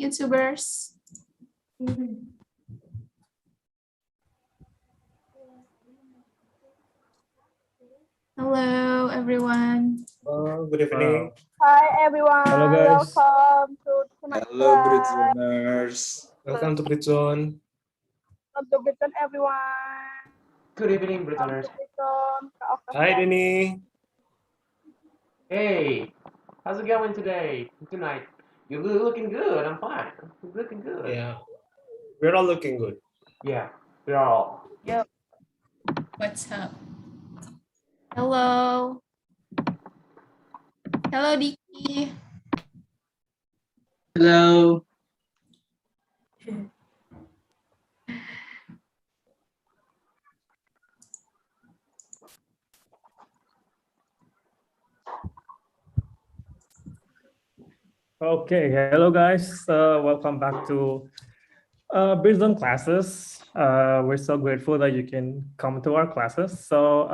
YouTubers. Hello, everyone. Good evening. Hi, everyone. Hello, guys. Welcome to tonight's Hello, class. Britzoners. Welcome to Britzone. Welcome to Britzone, everyone. Good evening, Welcome Britzoners. to Britzone. Hi, Dini. Hey, how's it going today? Tonight? You're looking good. I'm fine. You're looking good. Yeah, we're all looking good. Yeah, we're all. Yep. What's up? Hello. Hello, Diki. Hello. Okay, hello guys. Welcome back to Britzone classes. We're so grateful that you can come to our classes. So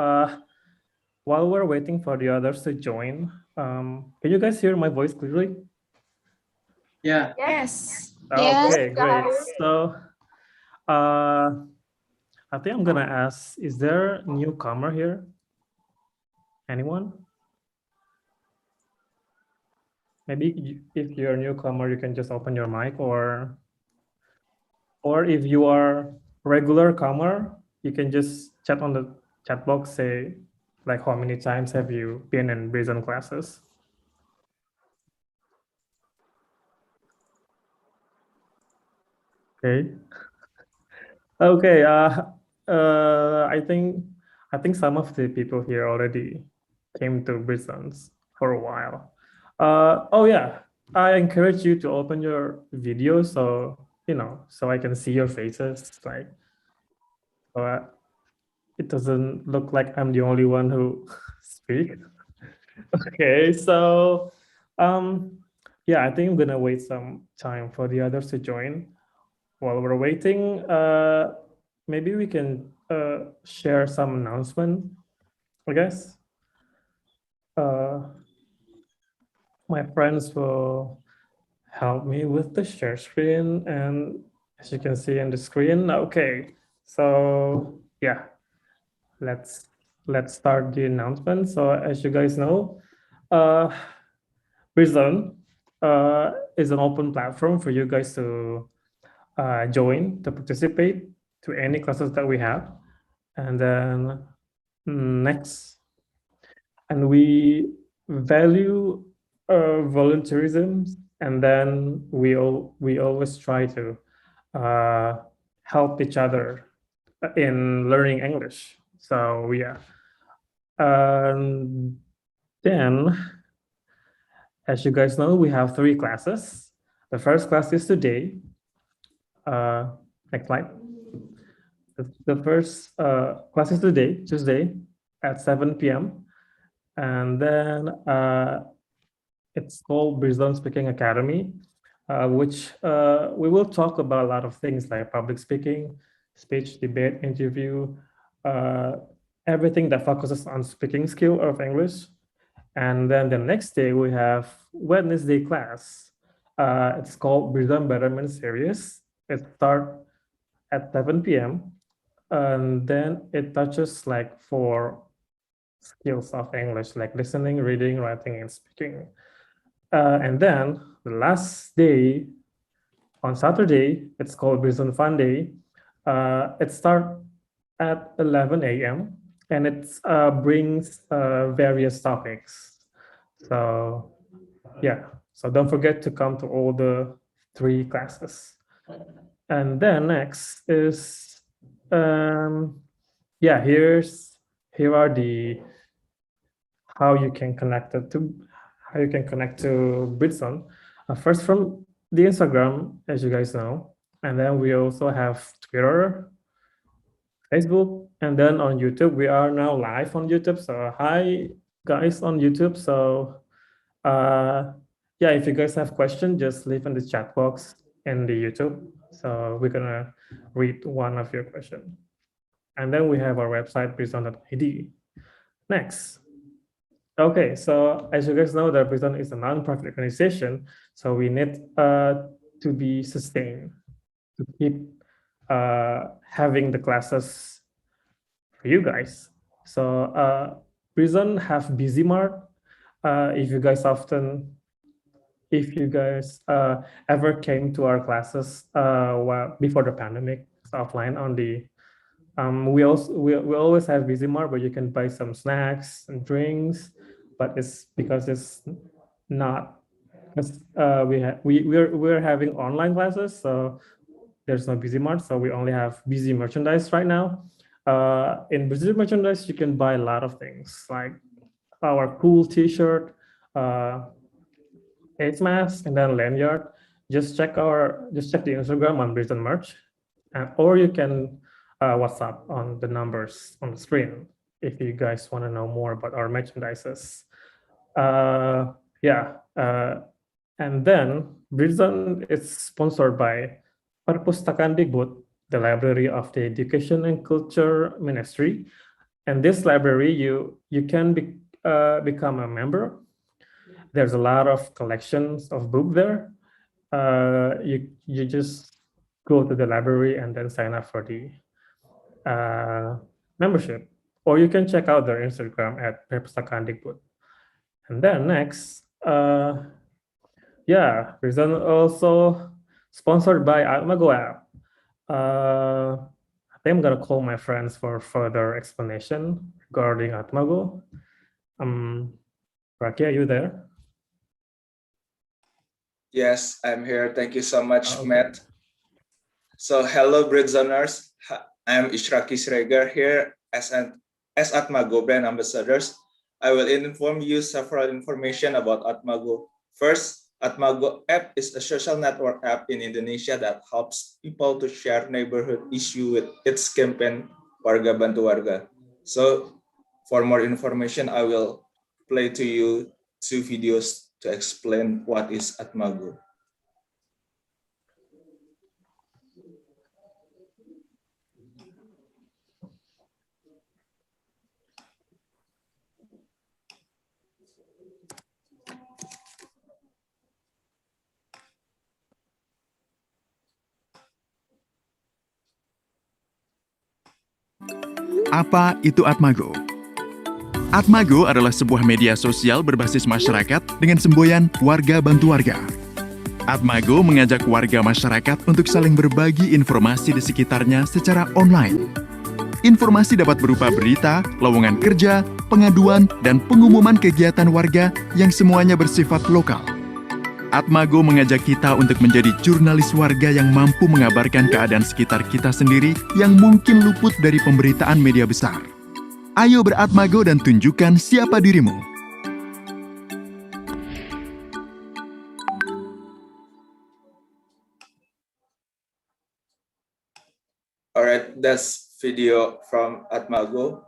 while we're waiting for the others to join, can you guys hear my voice clearly? Yeah. Yes. Okay, great. So I think I'm gonna ask, is there a newcomer here? Anyone? Maybe if you're a newcomer, you can just open your mic, or if you are regular comer, you can just chat on the chat box, say like how many times have you been in Britzone classes? Okay. Okay. I think some of the people here already came to Britzones for a while. Oh yeah, I encourage you to open your video so so I can see your faces, like it doesn't look like I'm the only one who speak. Okay, so yeah, I think I'm gonna wait some time for the others to join. While we're waiting, maybe we can share some announcement, I guess. My friends will help me with the share screen, and as you can see on the screen, okay. So yeah, let's start the announcement. So as you guys know, Britzone is an open platform for you guys to join, to participate to any classes that we have. And then next, and we value volunteerism, and then we always try to help each other in learning English. So yeah. Then, as you guys know, we have 3 classes. The first class is today. Next slide. The first class is today, Tuesday, at 7 p.m. And then it's called Britzone Speaking Academy, which we will talk about a lot of things like public speaking, speech, debate, interview, everything that focuses on speaking skill of English. And then the next day we have Wednesday class. It's called 𝑦𝒏𝒅𝒐𝒏𝒆𝒗𝒆𝒏𝒕 series. It starts at 7 p.m. And then it touches like 4 skills of English, like listening, reading, writing, and speaking. And then the last day, on Saturday, it's called Britzone Fun Day. It starts at 11 a.m. and it brings various topics. So yeah, so don't forget to come to all the 3 classes. And then next is, yeah, here are the how you can connect to Britzone. First from the Instagram, as you guys know, and then we also have Twitter, Facebook, and then on YouTube. We are now live on YouTube. So hi guys on YouTube. So yeah, if you guys have questions, just leave in the chat box in the YouTube. So we're gonna read one of your questions. And then we have our website, britzone.id. Next. Okay, so as you guys know, that Britzone is a non-profit organization. So we need to be sustained, to keep having the classes for you guys. So Britzone have 𝑏𝒂𝒕𝒅. If you guys ever came to our classes before the pandemic, it's offline only. We always have 𝑏𝒂𝒕𝒅, but you can buy some snacks and drinks, but it's because it's not, because we're having online classes, so there's no 𝑏𝒂𝒕𝒅, so we only have 𝑏𝒂𝒕 merchandise right now. In 𝑏𝒂𝒕 merchandise, you can buy a lot of things like our cool T-shirt, face mask, and then lanyard. Just check the Instagram on Britzone Merch, or you can WhatsApp on the numbers on the screen if you guys want to know more about our merchandises. And then Britzone is sponsored by 𝑦𝒏𝒅𝒐𝒏𝒆𝒔𝒊𝒂, the Library of the Education and Culture Ministry. And this library, you can become a member. There's a lot of collections of books there. You just go to the library and then sign up for the membership, or you can check out their Instagram at @𝒏𝒅𝒐𝒏𝒆𝒔𝒊𝒂. And then next, Britzone also sponsored by 𝑦𝒏𝒂𝒑 app. I think I'm gonna call my friends for further explanation regarding 𝒏𝒂𝒑. Raki, are you there? Yes, I'm here. Thank you so much, Okay. Matt. So, hello, Britzoners. I'm 𝑦𝒏𝒅𝒐𝒏𝒆𝒔 here as 𝒏𝒂𝒑 brand ambassadors. I will inform you several information about 𝒏𝒂𝒑. First, 𝒏𝒂𝒑 app is a social network app in Indonesia that helps people to share neighborhood issue with its campaign Warga Bantu Warga. So, for more information, I will play to you 2 videos to explain what is 𝒏𝒂𝒑. Apa itu 𝒏𝒂𝒑? 𝒏𝒂𝒑 adalah sebuah media sosial berbasis masyarakat dengan semboyan Warga Bantu Warga. 𝒏𝒂𝒑 mengajak warga masyarakat untuk saling berbagi informasi di sekitarnya secara online. Informasi dapat berupa berita, lowongan kerja, pengaduan, dan pengumuman kegiatan warga yang semuanya bersifat lokal. 𝒏𝒂𝒑 mengajak kita untuk menjadi jurnalis warga yang mampu mengabarkan keadaan sekitar kita sendiri yang mungkin luput dari pemberitaan media besar. Ayo ber-𝒏𝒂𝒑 dan tunjukkan siapa dirimu. Alright, that's video from 𝒏𝒂𝒑.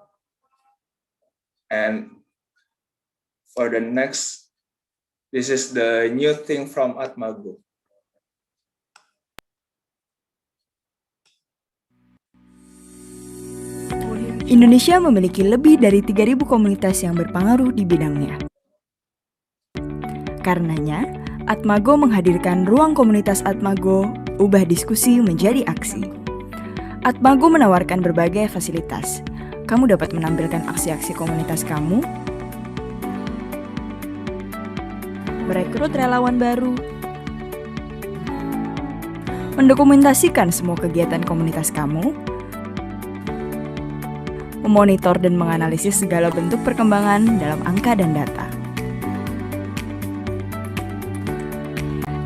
And for the next, this is the new thing from 𝒏𝒂𝒑. Indonesia memiliki lebih dari 3.000 komunitas yang berpengaruh di bidangnya. Karenanya, 𝒏𝒂𝒑 menghadirkan ruang komunitas 𝒏𝒂𝒑, ubah diskusi menjadi aksi. 𝒏𝒂𝒑 menawarkan berbagai fasilitas. Kamu dapat menampilkan aksi-aksi komunitas kamu, merekrut relawan baru, mendokumentasikan semua kegiatan komunitas kamu, memonitor dan menganalisis segala bentuk perkembangan dalam angka dan data.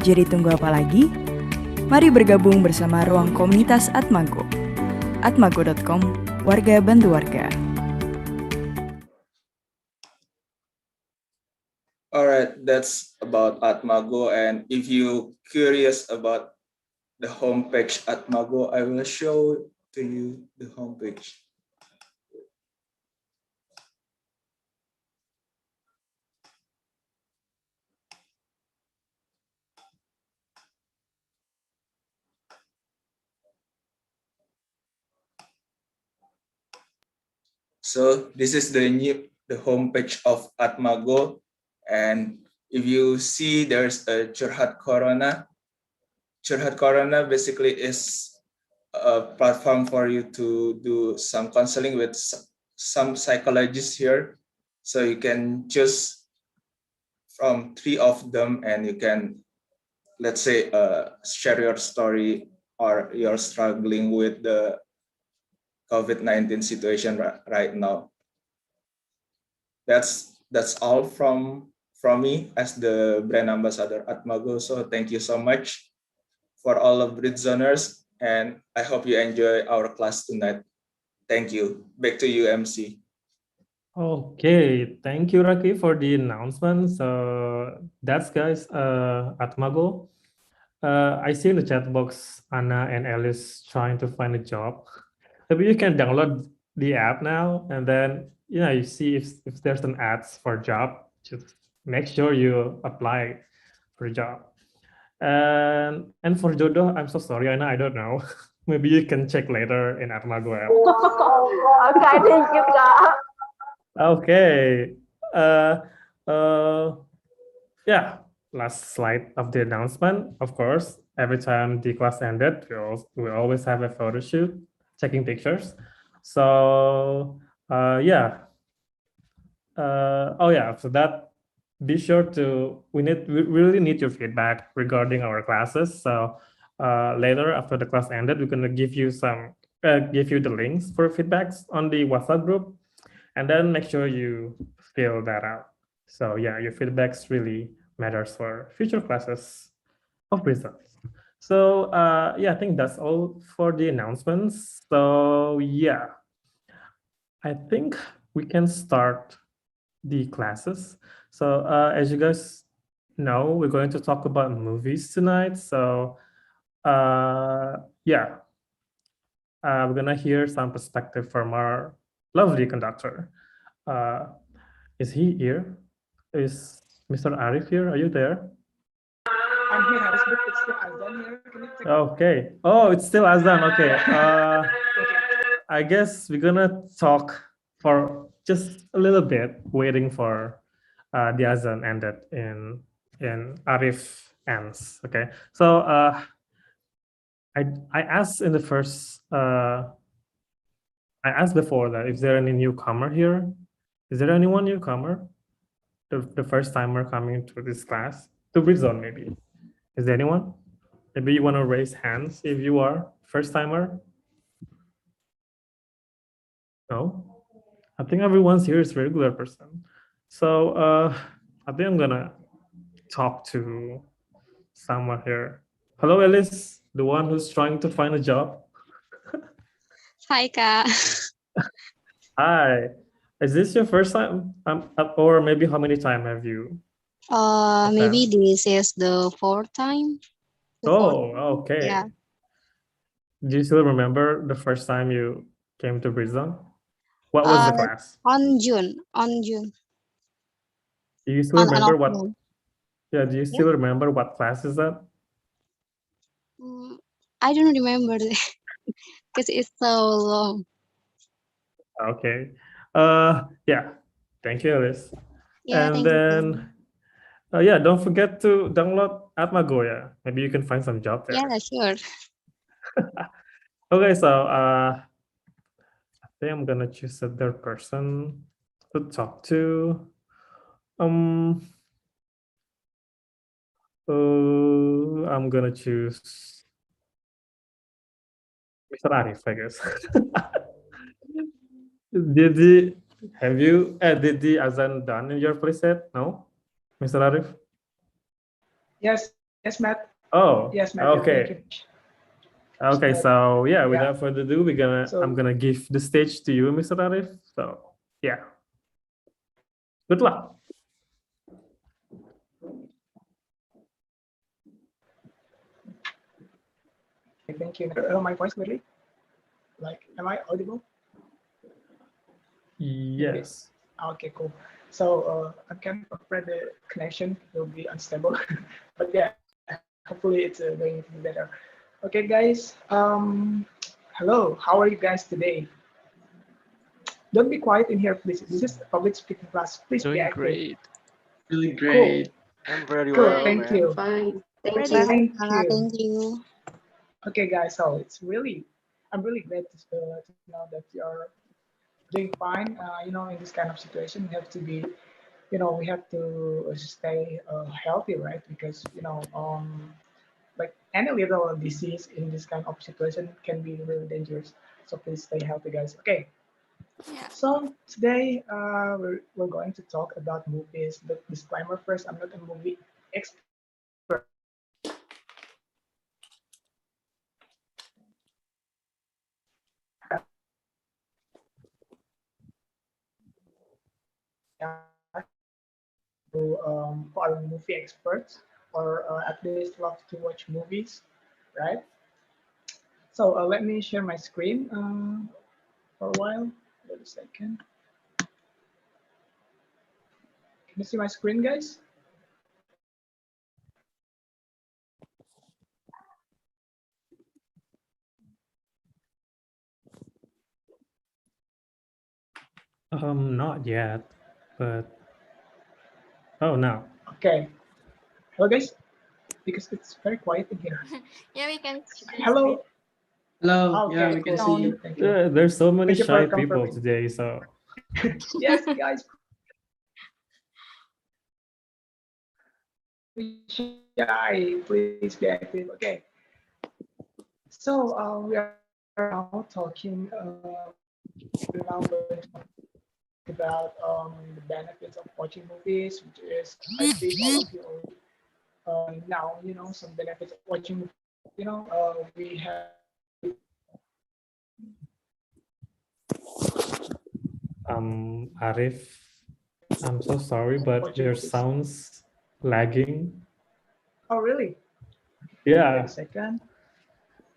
Jadi tunggu apa lagi? Mari bergabung bersama ruang komunitas 𝒏𝒂𝒑. @𝒏𝒂𝒑.com, Warga Bantu Warga. Alright, that's about 𝒏𝒂𝒑. And if you curious about the homepage 𝒏𝒂𝒑, I will show to you the homepage. So this is the homepage of 𝒏𝒂𝒑, and if you see there's a curhat corona, Curhat Corona basically is a platform for you to do some counseling with some psychologists here. So you can choose from 3 of them and you can, let's say, share your story or you're struggling with the COVID-19 situation right now. That's all from me as the brand ambassador at 𝑚𝒉𝒂. So thank you so much for all of Britzoners, and I hope you enjoy our class tonight. Thank you. Back to you, MC. Okay, thank you, Raki, for the announcement. So that's guys at 𝒉𝒂. I see in the chat box Anna and Alice trying to find a job. Maybe you can download the app now, and then you see if there's some ads for job. Just make sure you apply for a job. And for Jodoh, I'm so sorry, Anna, I don't know. Maybe you can check later in @𝒉𝒂 app. Okay, thank you, Kak. Okay. Yeah. Last slide of the announcement. Of course, every time the class ended, we always have a photo shoot, taking pictures. So yeah. For that, be sure to we really need your feedback regarding our classes. So later after the class ended, we're gonna give you the links for feedbacks on the WhatsApp group, and then make sure you fill that out. So yeah, your feedbacks really matters for future classes of Britzoners. So I think that's all for the announcements. So yeah, I think we can start the classes. So as you guys know, we're going to talk about movies tonight. So we're gonna hear some perspective from our lovely conductor. Is he here? Is Mr. Arief here? Are you there? I'm here, Harris, but it's still Azan here. Can you check? Okay. Oh, it's still Azan. Okay. I guess we're gonna talk for just a little bit, waiting for the Azan ended in Arief ends. Okay. So I asked in the first I asked before that if there any newcomer here. Is there anyone newcomer? The first timer coming to this class, to Britzone maybe. Is there anyone? Maybe you want to raise hands if you are first timer. No, I think everyone's here is regular person. So I think I'm gonna talk to someone here. Hello, Alice, the one who's trying to find a job. Hi, Kak. Hi. Is this your first time? Or maybe how many times have you? Maybe this is the 4th time. Okay. Yeah. Do you still remember the first time you came to Britzone? What was the class? On June. Do you still remember what? October. Yeah. Do you still remember what class is that? I don't remember because it's so long. Okay. Yeah. Thank you, Alice. Yeah, And thank then, you. don't forget to download @𝒉𝒂. Yeah. Maybe you can find some job there. Yeah, sure. Okay, so I think I'm gonna choose a third person to talk to. I'm gonna choose Mr. Arief, I guess. Did the Azan done in your place yet? No, Mr. Arief? Yes, Matt. Oh, Yes, Matt. okay. Okay, so yeah, without further ado, I'm gonna give the stage to you, Mr. Arief. So yeah, good luck. Thank you. My voice clearly? Like, am I audible? Yes. Okay, cool. So I'm kind of afraid the connection will be unstable, but yeah, hopefully it's going to be better. Okay, guys. Hello. How are you guys today? Don't be quiet in here, please. This is a public speaking class. Please be active. Great. Really great. Cool. I'm very well. Thank you. Fine. Thank Ready. you. Thank Kak. you. Thank you. Okay, guys. So I'm really glad to know that you're doing fine. In this kind of situation, we have to be, we have to stay healthy, right? Because like any little disease in this kind of situation can be really dangerous. So please stay healthy, guys. Okay. Yeah. So today we're going to talk about movies. The disclaimer first: I'm not a movie expert. Who are movie experts or at least love to watch movies, right? So let me share my screen for a while. Wait a second. Can you see my screen, guys? Not yet, but oh no. Okay. Hello, guys. Because it's very quiet in here. Yeah, we can see. Hello. Hello. Okay, Yeah, we can see you. Thank you. There's so many Thank you for shy people confirming. today, so Yes, guys. Shy, please be active. Okay. So we are now talking now going to talk about the benefits of watching movies, which is I think all of you already now some benefits of watching movies. We have Arief, I'm so sorry, but watching your movies. sounds lagging. Oh, really? Wait Yeah, a second.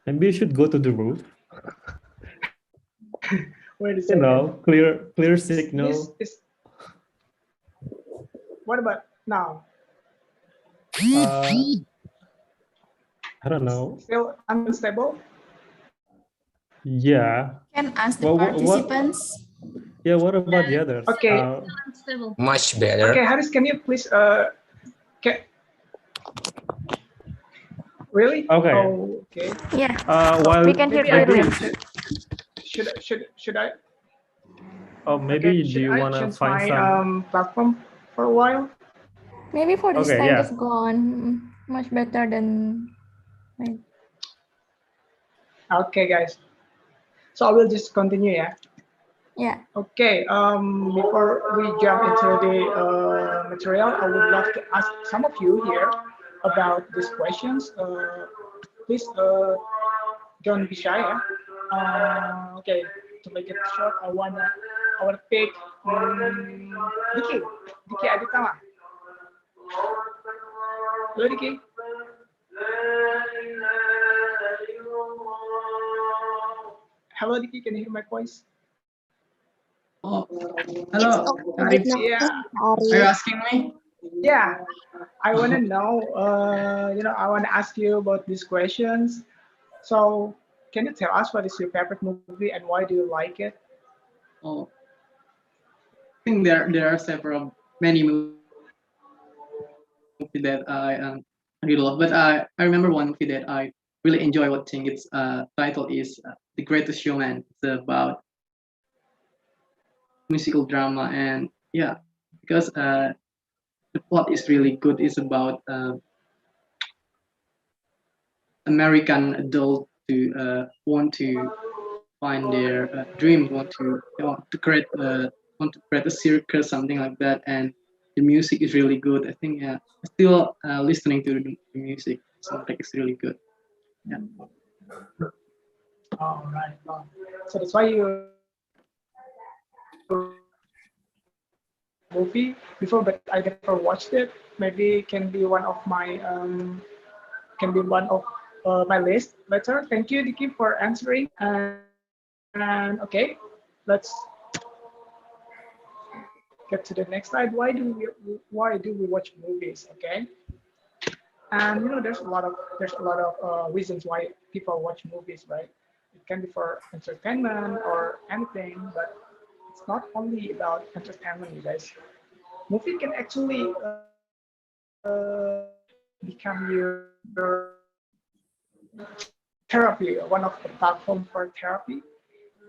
maybe you should go to the roof. Wait a second. Clear signal. What about now? I don't know. Still unstable? Yeah. Can ask the Well, participants. Yeah, what about the others? Okay. Much better. Okay, Haris, can you please can, really? Okay. Oh, okay. Yeah. While We can hear Maybe I clearly. should I? Oh, maybe Okay, do should you I want to change find my some? platform for a while? Maybe for this Okay, time, yeah. just go on. Much better than like. Okay, guys. So I will just continue, yeah. Yeah. Okay. Before we jump into the material, I would love to ask some of you here about these questions. Please don't be shy, yeah. Okay. To make it short, I wanna pick Diki Aditama. Hello, Diki. Hello, Diki. Can you hear my voice? Oh, It's hello. okay Arif, with Yeah. are you Arif. asking me? Yeah. I want to know, I want to ask you about these questions. So, can you tell us what is your favorite movie and why do you like it? Oh, I think there are many movies that I really love, but I remember one movie that I really enjoy watching. Its title is The Greatest Showman. It's about musical drama, and yeah, because the plot is really good. It's about American adult to want to find their dream, want to create a circus, something like that, and the music is really good. I think still listening to the music soundtrack is really good. Yeah. All right. So that's why you movie before, but I never watched it. Maybe can be one of my my list later. Thank you, Diki, for answering. And okay, let's get to the next slide. Why do we watch movies? Okay, and there's a lot of reasons why people watch movies, right? It can be for entertainment or anything, but it's not only about entertainment, you guys. Movie can actually become your therapy, one of the platform for therapy.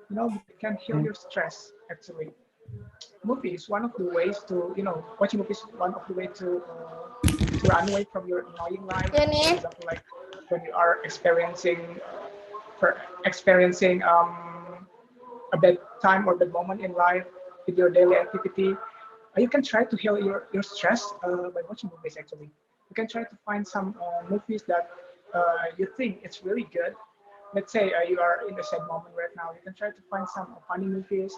It can heal your stress actually. Movie is one of the ways to, watching movies is one of the way to run away from your annoying life. For example, like when you are experiencing a bad time or bad moment in life with your daily activity, you can try to heal your stress by watching movies actually. You can try to find some movies that you think it's really good. Let's say you are in a sad moment right now. You can try to find some funny movies,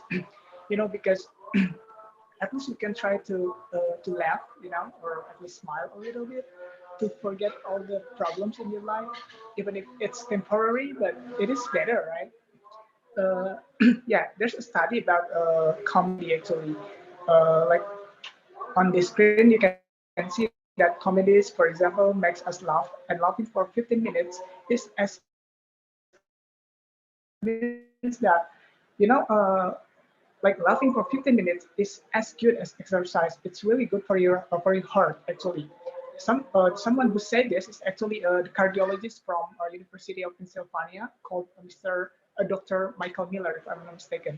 because at least you can try to laugh, or at least smile a little bit to forget all the problems in your life, even if it's temporary, but it is better, right? Yeah, there's a study about comedy actually. Like on the screen, you can see that comedies, for example, makes us laugh, and laughing for 15 minutes is as means that like laughing for 15 minutes is as good as exercise. It's really good for your heart actually. Someone who said this is actually the cardiologist from University of Pennsylvania called Dr. Michael Miller, if I'm not mistaken.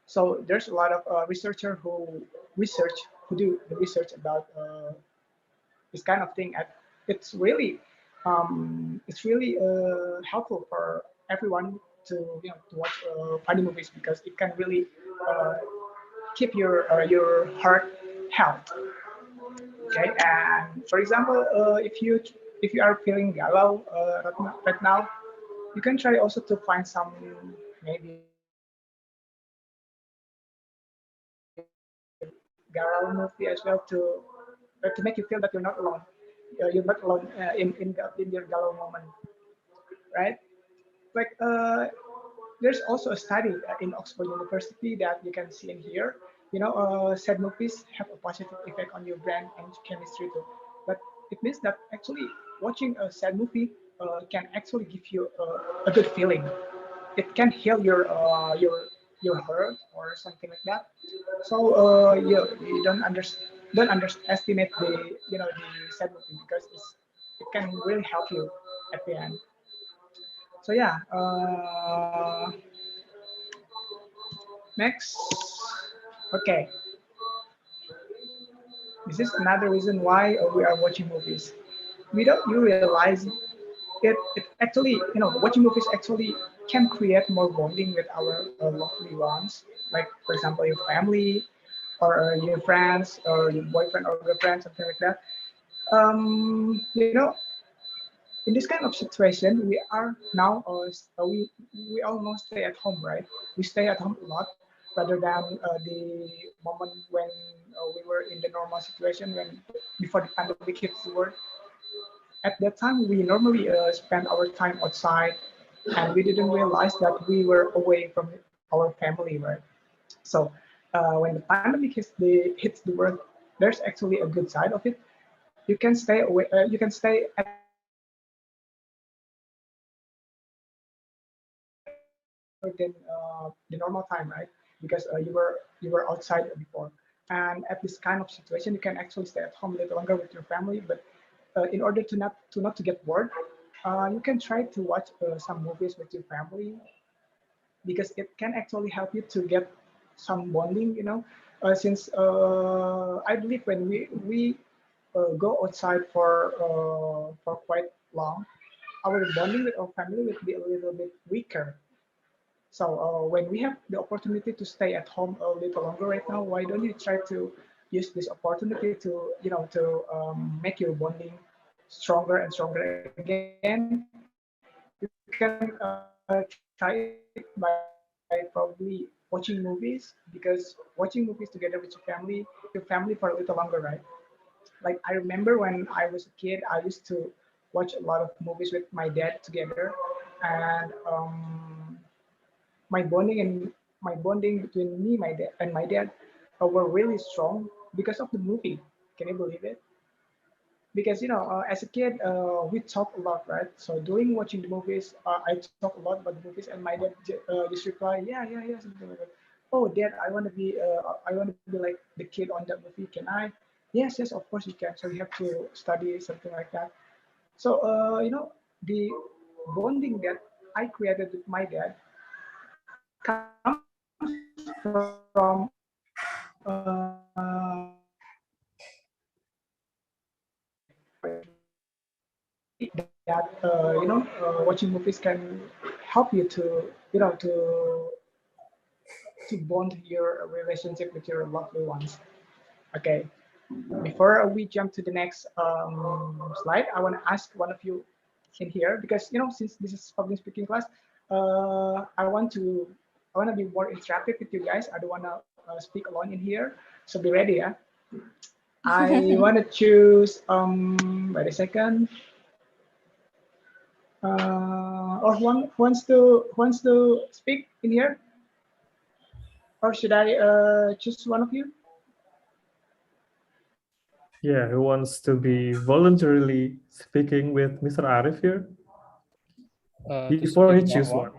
So there's a lot of researcher who do the research about this kind of thing. And it's really helpful for everyone to watch funny movies because it can really keep your heart health. Okay, and for example, if you are feeling galau right now, you can try also to find some maybe galau movie as well to make you feel that you're not alone. You're not alone in your galau moment, right? Like there's also a study in Oxford University that you can see in here. Sad movies have a positive effect on your brain and chemistry too. But it means that actually watching a sad movie can actually give you a good feeling. It can heal your hurt or something like that. So you don't underestimate the sad movie because it can really help you at the end. So yeah, next. Okay, this is another reason why we are watching movies. Without you realize it actually, watching movies actually can create more bonding with our lovely ones. Like for example, your family or your friends or your boyfriend or girlfriend, something like that. In this kind of situation, we are now we almost stay at home, right? We stay at home a lot rather than the moment when we were in the normal situation when before the pandemic hits the world. At that time, we normally spend our time outside, and we didn't realize that we were away from our family, right? So when the pandemic hits the world, there's actually a good side of it. You can stay away. You can stay at home than the normal time, right? Because you were outside before, and at this kind of situation, you can actually stay at home a little longer with your family. But in order to not to get bored, you can try to watch some movies with your family because it can actually help you to get some bonding. Since I believe when we go outside for quite long, our bonding with our family will be a little bit weaker. So when we have the opportunity to stay at home a little longer right now, why don't you try to use this opportunity to make your bonding stronger and stronger again? You can try it by probably watching movies because watching movies together with your family for a little longer, right? Like I remember when I was a kid, I used to watch a lot of movies with my dad together, and my bonding between me, my dad, and my dad were really strong because of the movie. Can you believe it? Because as a kid, we talk a lot, right? So during watching the movies, I talk a lot about the movies, and my dad just reply, yeah, yeah, yeah, something like that. Oh, dad, I want to be like the kid on that movie. Can I? Yes, yes, of course you can. So you have to study something like that. So, the bonding that I created with my dad comes from that watching movies can help you to bond your relationship with your lovely ones. Okay, before we jump to the next slide, I want to ask one of you in here, because since this is public speaking class, I want to be more interactive with you guys. I don't want to speak alone in here, so be ready, yeah. I want to choose wait a second. Or who wants to speak in here, or should I choose one of you? Yeah, who wants to be voluntarily speaking with Mr. Arief here? Before he choose one.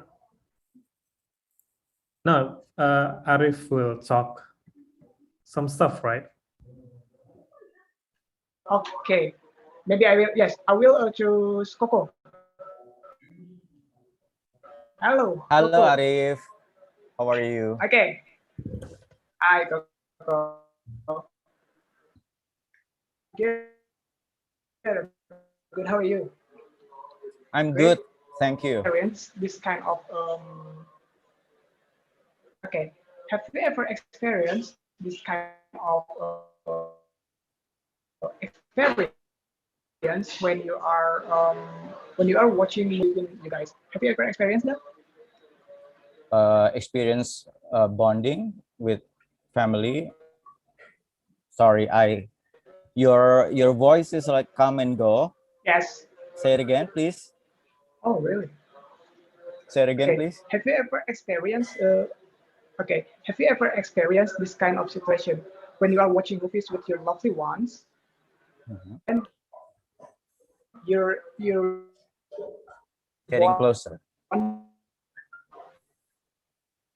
No, Arief will talk some stuff, right? Okay, maybe I will. Yes, I will choose Coco. Hello. Hello, Coco. Arief. How are you? Okay. Hi, Coco. Good. Good. How are you? I'm Great. good, thank you. Experience this kind of okay. Have you ever experienced this kind of experience when you are watching movie? You guys, have you ever experienced that? Experience bonding with family. Sorry, your voice is like come and go. Yes. Say it again, please. Oh, really? Say it again, Okay. please. Have you ever experienced? Okay. Have you ever experienced this kind of situation when you are watching movies with your lovely ones, and you're Getting closer.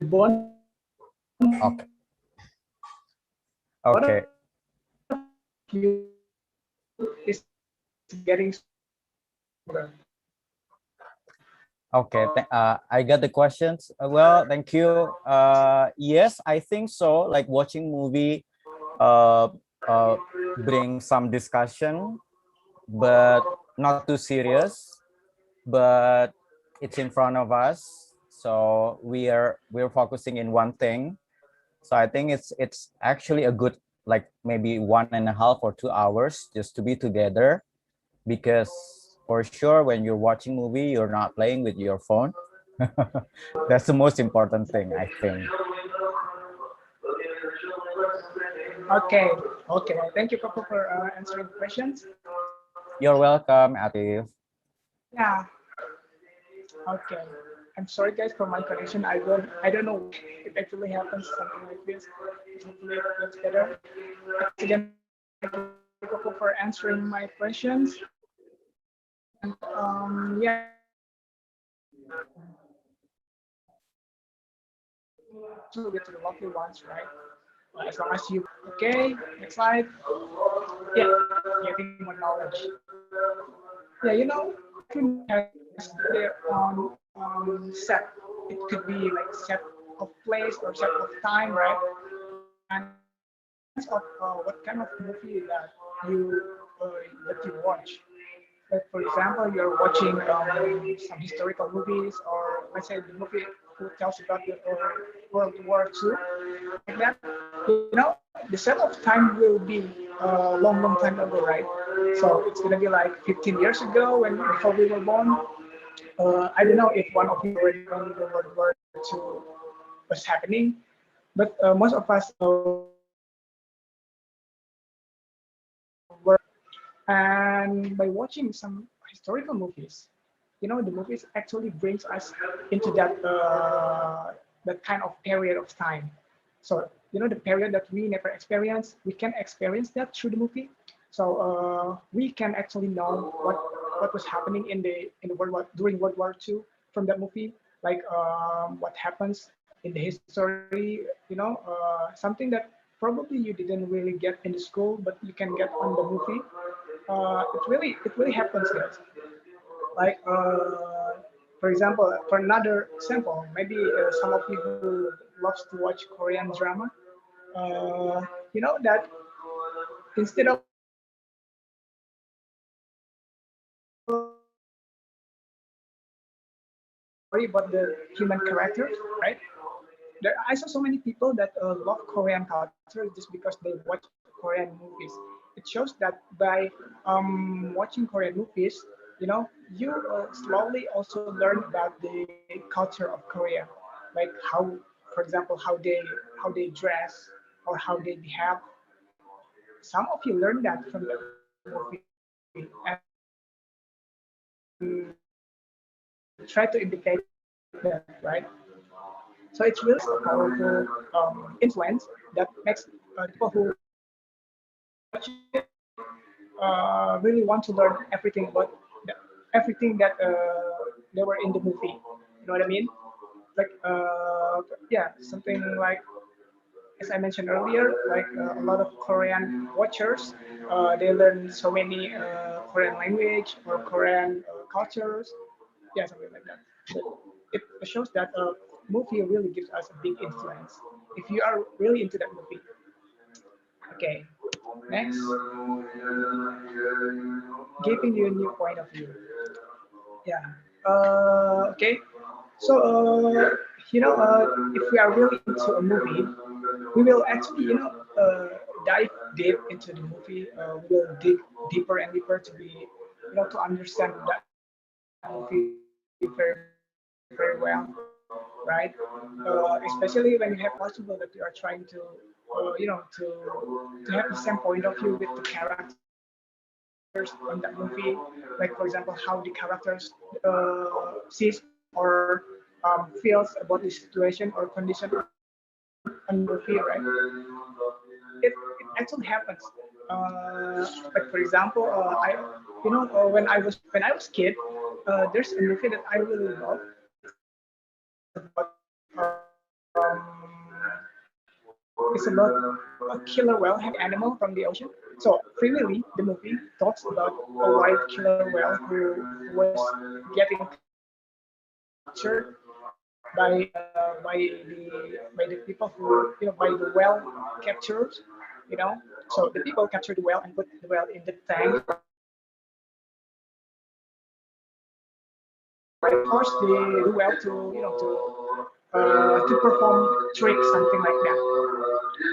Bond. Okay. Okay. You is getting stronger. Okay, I got the questions. Well, thank you. Yes, I think so. Like watching movie bring some discussion, but not too serious. But it's in front of us, so we're focusing in one thing. So I think it's actually a good, like maybe 1.5 or 2 hours just to be together, because for sure when you're watching movie you're not playing with your phone. That's the most important thing, I think. Okay. Okay. Thank you, Coco, for answering the questions. You're welcome, Arief. Yeah. Okay. I'm sorry, guys, for my connection. I don't know if it actually happens something like this. Hopefully it gets better. Again, thank you, Coco, for answering my questions. And, yeah. So with the lovely ones, right? As long as you okay. Next slide. Yeah, getting more knowledge. Yeah, has their own set. It could be like set of place or set of time, right? And of what kind of movie that you watch. Like for example, you're watching some historical movies, or let's say the movie who tells about the World War II, like that. The set of time will be a long time ago, right? So it's gonna be like 15 years ago when before we were born. I don't know if one of you already know the World War II was happening, but most of us were. And by watching some historical movies, the movies actually brings us into that kind of period of time. So the period that we never experienced, we can experience that through the movie. So we can actually know what was happening in the during World War II from that movie, like what happens in the history. Something that probably you didn't really get in the school, but you can get on the movie. it really happens, guys. Like, for example, for another example, maybe some of you who loves to watch Korean drama, you know that instead of worry about the human characters, right? I saw so many people that love Korean culture just because they watch Korean movies. It shows that by watching Korean movies, you know, you slowly also learn about the culture of Korea, like how, for example, how they dress or how they behave. Some of you learn that from the movie and try to imitate that, right? So it's really a powerful influence that makes people who watch it really want to learn everything about everything that they were in the movie. You know what I mean? Like, yeah, something like, as I mentioned earlier, like a lot of Korean watchers, they learn so many Korean language or Korean cultures, yeah, something like that. But it shows that movie really gives us a big influence if you are really into that movie. Okay, next, giving you a new point of view. Yeah. Okay. So, you know, if we are really into a movie, we will actually, you know, dive deep into the movie. We will dig deeper and deeper to be, you know, to understand that movie very well, right? Especially when you have possible that you are trying to, you know, to have the same point of view with the characters on that movie. Like, for example, how the characters sees or feels about the situation or condition on the movie, right? It actually happens. Like, for example, when I was kid, there's a movie that I really love. It's about it's about a killer whale having animal from the ocean. So Free Willy, the movie, talks about a white killer whale who was getting captured by the people who, you know, by the whale capturers, you know. So the people captured the whale and put the whale in the tank, right? And force the whale to, you know, to perform tricks, something like that,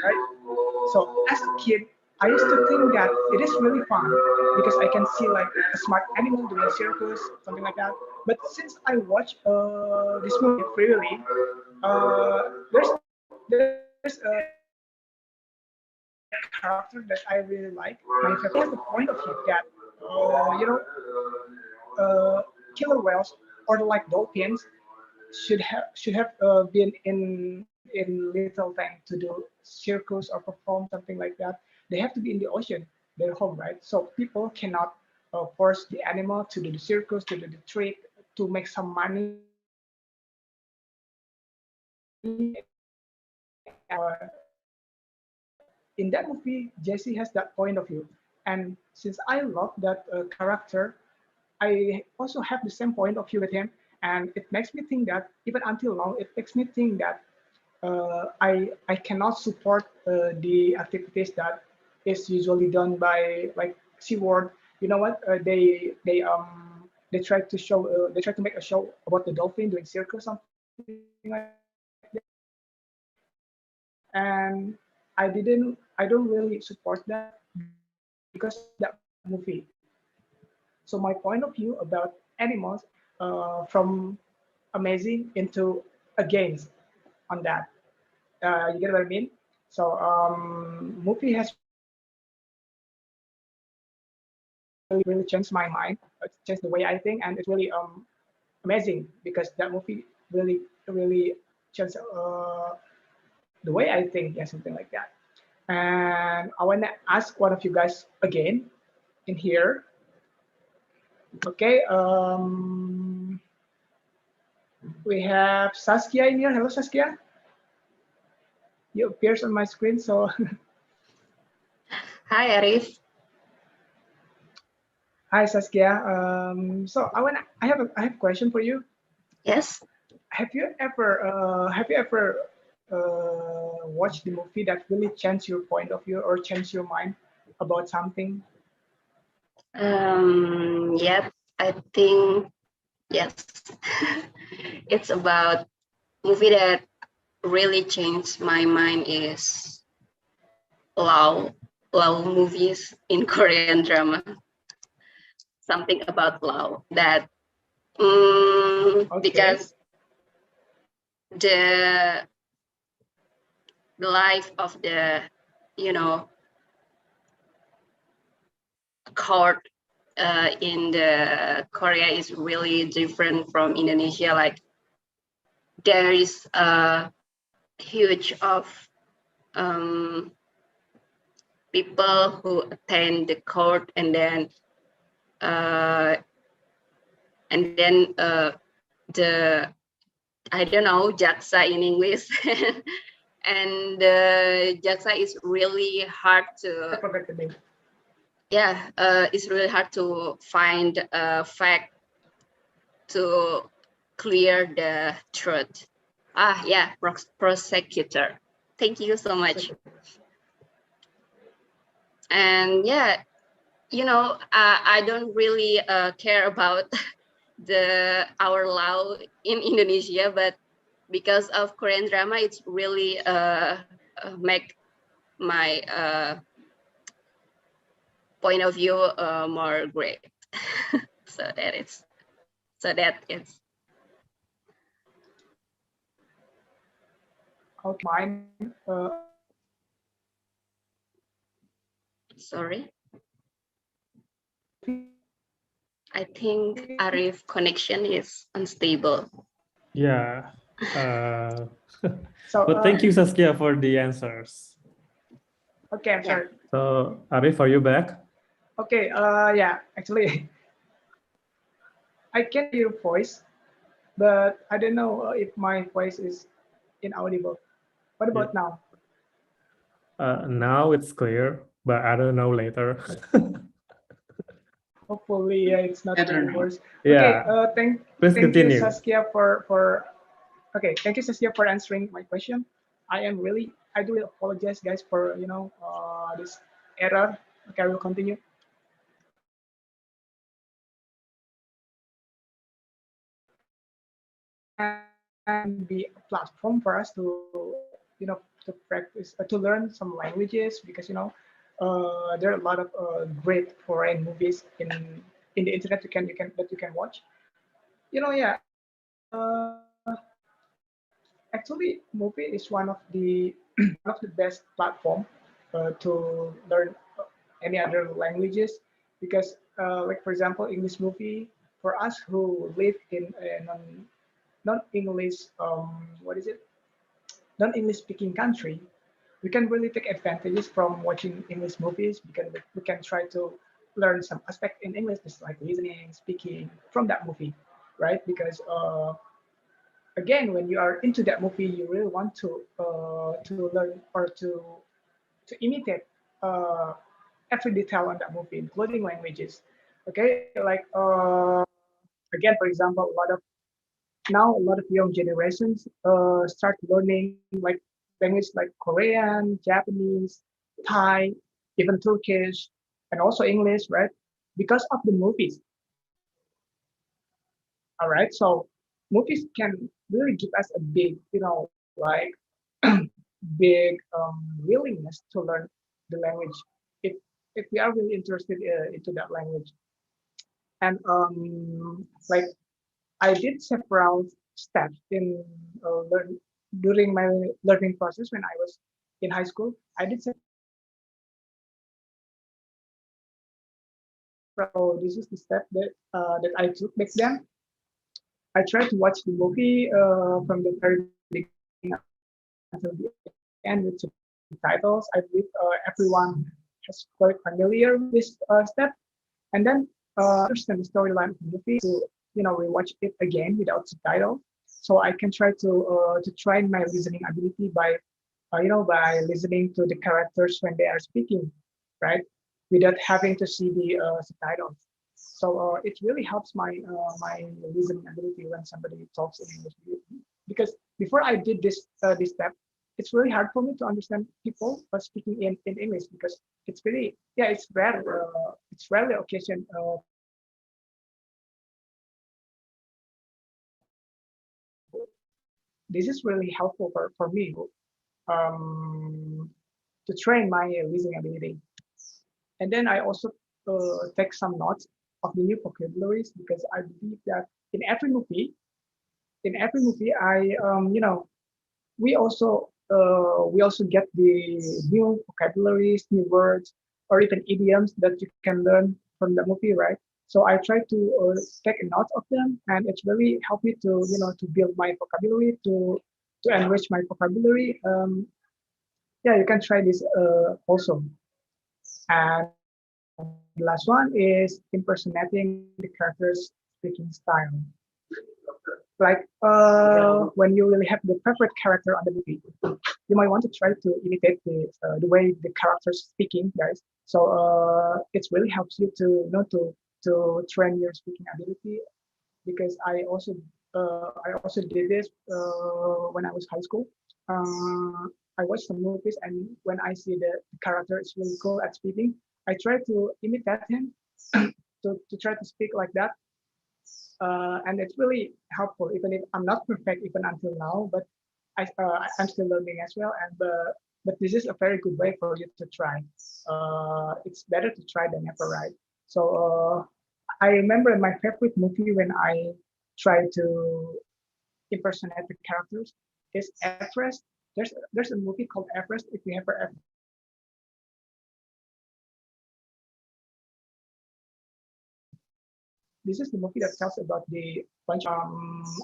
right? So as a kid, I used to think that it is really fun because I can see like a smart animal doing circus, something like that. But since I watch this movie freely, there's a character that I really like. My favorite has the point of view that you know, killer whales or like dolphins should have been in little tank to do circus or perform something like that. They have to be in the ocean, their home, right? So people cannot force the animal to do the circus, to do the trick, to make some money. In that movie, Jesse has that point of view, and since I love that character, I also have the same point of view with him, and it makes me think that even until now, it makes me think that I cannot support the activities that is usually done by like SeaWorld. You know what? They try to show they try to make a show about the dolphin doing circus, something like that. And I don't really support that because of that movie. So my point of view about animals from amazing into against on that. You get what I mean? So movie has really changed my mind, changed the way I think, and it's really amazing because that movie really changed the way I think, yeah, something like that. And I want to ask one of you guys again in here. Okay, we have Saskia in here. Hello, Saskia. You appears on my screen, so Hi, Arief. Hi Saskia. So I have a question for you. Yes. Have you ever watched the movie that really changed your point of view or changed your mind about something? Yep. I think yes. It's about movie that really changed my mind is love movies in Korean drama. Something about love that Okay. because the life of the court in the Korea is really different from Indonesia. Like there is a huge of people who attend the court, and then the I don't know jaksa in English, and the jaksa is really hard to. I forgot the name. Yeah, it's really hard to find a fact to clear the truth. Yeah, prosecutor. Thank you so much. And yeah, I don't really care about our law in Indonesia, but because of Korean drama, it's really make my point of view more great. so that is. Okay, mine. Sorry. I think Arief connection is unstable. Yeah. So, but thank you, Saskia, for the answers. Okay, I'm sorry. So, Arief, are you back? Okay. Yeah. Actually, I can hear your voice, but I don't know if my voice is inaudible. What about now? Now it's clear, but I don't know later. Hopefully, it's not getting worse. Yeah. Okay. Please Thank you, continue. Saskia, for. Okay. Thank you, Saskia, for answering my question. I do apologize, guys, for this error. Okay, I will continue. And be a platform for us to to practice to learn some languages, because there are a lot of great foreign movies in the internet that you can watch. Yeah. Actually, movie is one of the one of the best platform to learn any other languages, because like for example, English movie, for us who live in a non-English what is it non-English speaking country, we can really take advantages from watching English movies, because we can try to learn some aspect in English, just like listening, speaking from that movie, right? Because again, when you are into that movie, you really want to learn or to imitate every detail on that movie, including languages. Okay, like again, for example, a lot of young generations start learning like language like Korean, Japanese, Thai, even Turkish, and also English, right? Because of the movies. All right, so movies can really give us a big, like big willingness to learn the language if we are really interested into that language. And like I did several steps in during my learning process when I was in high school. I did several. This is the step that I took back then. I tried to watch the movie from the very beginning until the end with subtitles. I believe everyone is quite familiar with this step. And then understand the storyline of the movie to rewatch it again without subtitles, so I can try to train my listening ability by by listening to the characters when they are speaking, right, without having to see the subtitles. So it really helps my my listening ability when somebody talks in English, because before I did this step, it's really hard for me to understand people speaking in English, because it's really, yeah, it's rarely occasion this is really helpful for me to train my listening ability. And then I also take some notes of the new vocabularies, because I believe that in every movie, I we also get the new vocabularies, new words, or even idioms that you can learn from the movie, right? So I try to take a note of them, and it's really helped me to to build my vocabulary, to enrich my vocabulary. Yeah, you can try this also. And the last one is impersonating the character's speaking style. Like when you really have the favorite character on the movie, you might want to try to imitate the way the character's speaking, guys. So it really helps you to to train your speaking ability, because I also did this when I was high school. I watched some movies, and when I see the character is really cool at speaking, I try to imitate him to try to speak like that. And it's really helpful, even if I'm not perfect even until now, but I'm still learning as well. And but this is a very good way for you to try. It's better to try than never, right? So I remember my favorite movie when I try to impersonate the characters is 𝑦𝒏𝒅𝒐𝒏𝒆𝒗𝒆𝒏𝒕. There's a movie called 𝑦𝒏𝒅𝒐𝒏𝒆𝒗𝒆𝒏𝒕. If you ever this is the movie that tells about the bunch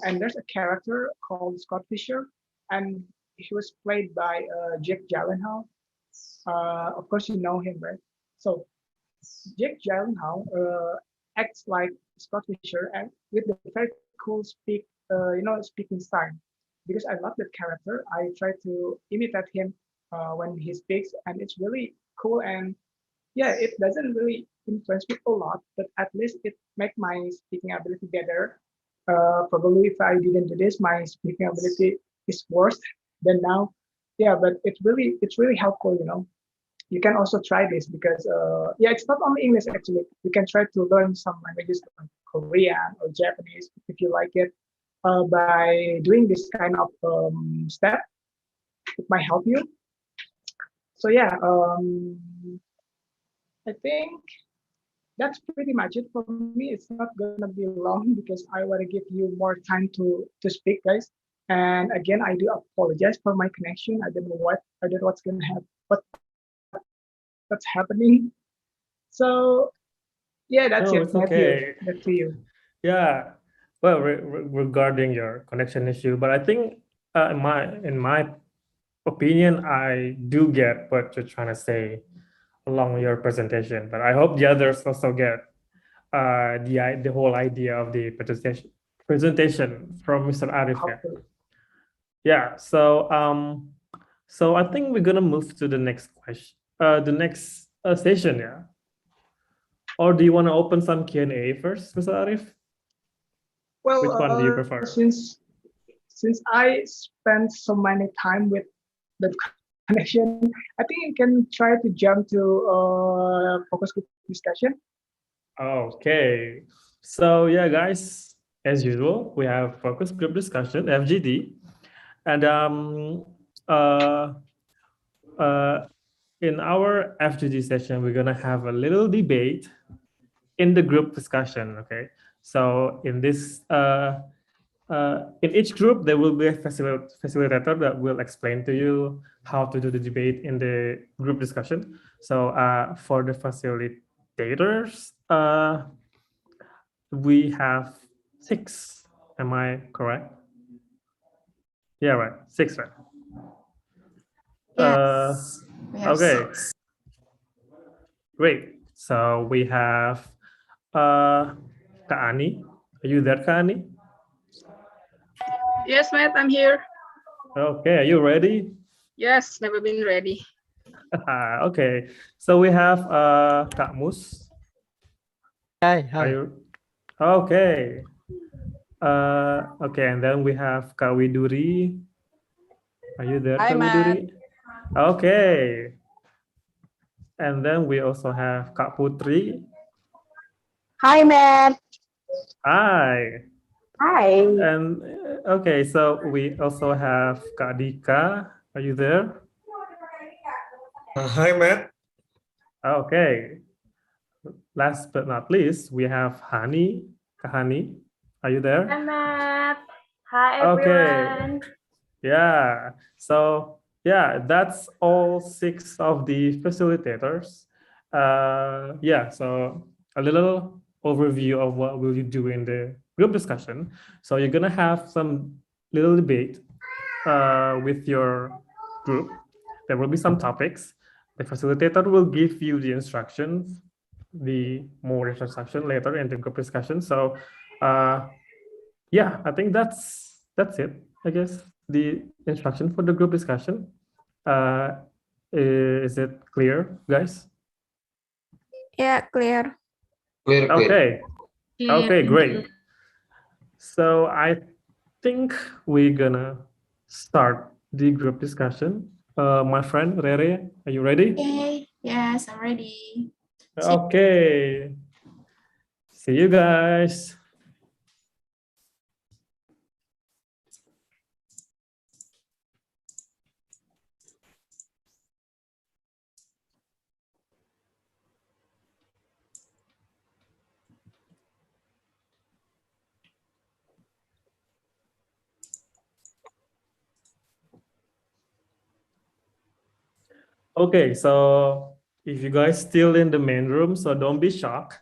and there's a character called Scott Fisher, and he was played by Jake Gyllenhaal. Of course, you know him, right? So Jake Gyllenhaal acts like Scott Fisher, and with the very cool speaking style. Because I love that character, I try to imitate him when he speaks, and it's really cool. And yeah, it doesn't really influence me a lot, but at least it make my speaking ability better. Probably if I didn't do this, my speaking ability is worse than now. Yeah, but it's really helpful. You can also try this, because yeah, it's not only English actually. You can try to learn some languages like Korean or Japanese if you like it. By doing this kind of step, it might help you. So yeah, I think that's pretty much it for me. It's not gonna be long, because I want to give you more time to speak, guys. And again, I do apologize for my connection. I don't know what's gonna happen, what's happening. So yeah, that's No, it. it's okay. Back to you. Yeah. Well, regarding your connection issue, but I think in my opinion, I do get what you're trying to say along your presentation, but I hope the others also get the whole idea of the presentation from Mr. Arief. Yeah. So so I think we're gonna move to the next question, the next session. Yeah. Or do you want to open some Q&A first, Mr. Arief? Well, which one do you prefer? Since I spent so many time with the connection, I think you can try to jump to focus group discussion. Okay, so yeah, guys, as usual, we have focus group discussion (FGD), and in our FGD session, we're gonna have a little debate in the group discussion. Okay, so in this in each group, there will be a facilitator that will explain to you how to do the debate in the group discussion. So for the facilitators, we have 6. Am I correct? Yeah, right. 6, right? Yes. We have Okay. 6. Great. So we have Kak Ani. Are you there, Kak Ani? Yes, Matt, I'm here. Okay, are you ready? Yes, never been ready. Okay, so we have Kak Mus. Hi, Are hi. you okay? Okay, and then we have Kak Widuri. Are you there, Hi, Kak Matt. Widuri? Okay. And then we also have Kak Putri. Hi, Matt. Hi. Hi. And okay, so we also have Kak Dika. Are you there? Hi, Matt. Okay. Last but not least, we have Hani. Kak Hani, are you there? Hi, Matt. Hi, Okay. everyone. Yeah. So yeah, that's all 6 of the facilitators. Yeah. So a little overview of what will you do in the group discussion. So you're gonna have some little debate with your group. There will be some topics. The facilitator will give you the instructions, the more instruction later in the group discussion. So yeah, I think that's it. I guess the instruction for the group discussion. Is it clear, guys? Yeah, clear. Clear. Okay. Okay, great. So I think we're gonna start the group discussion. My friend Rere, are you ready? Okay. Yes, I'm ready. Okay. See you guys. Okay, so if you guys still in the main room, so don't be shocked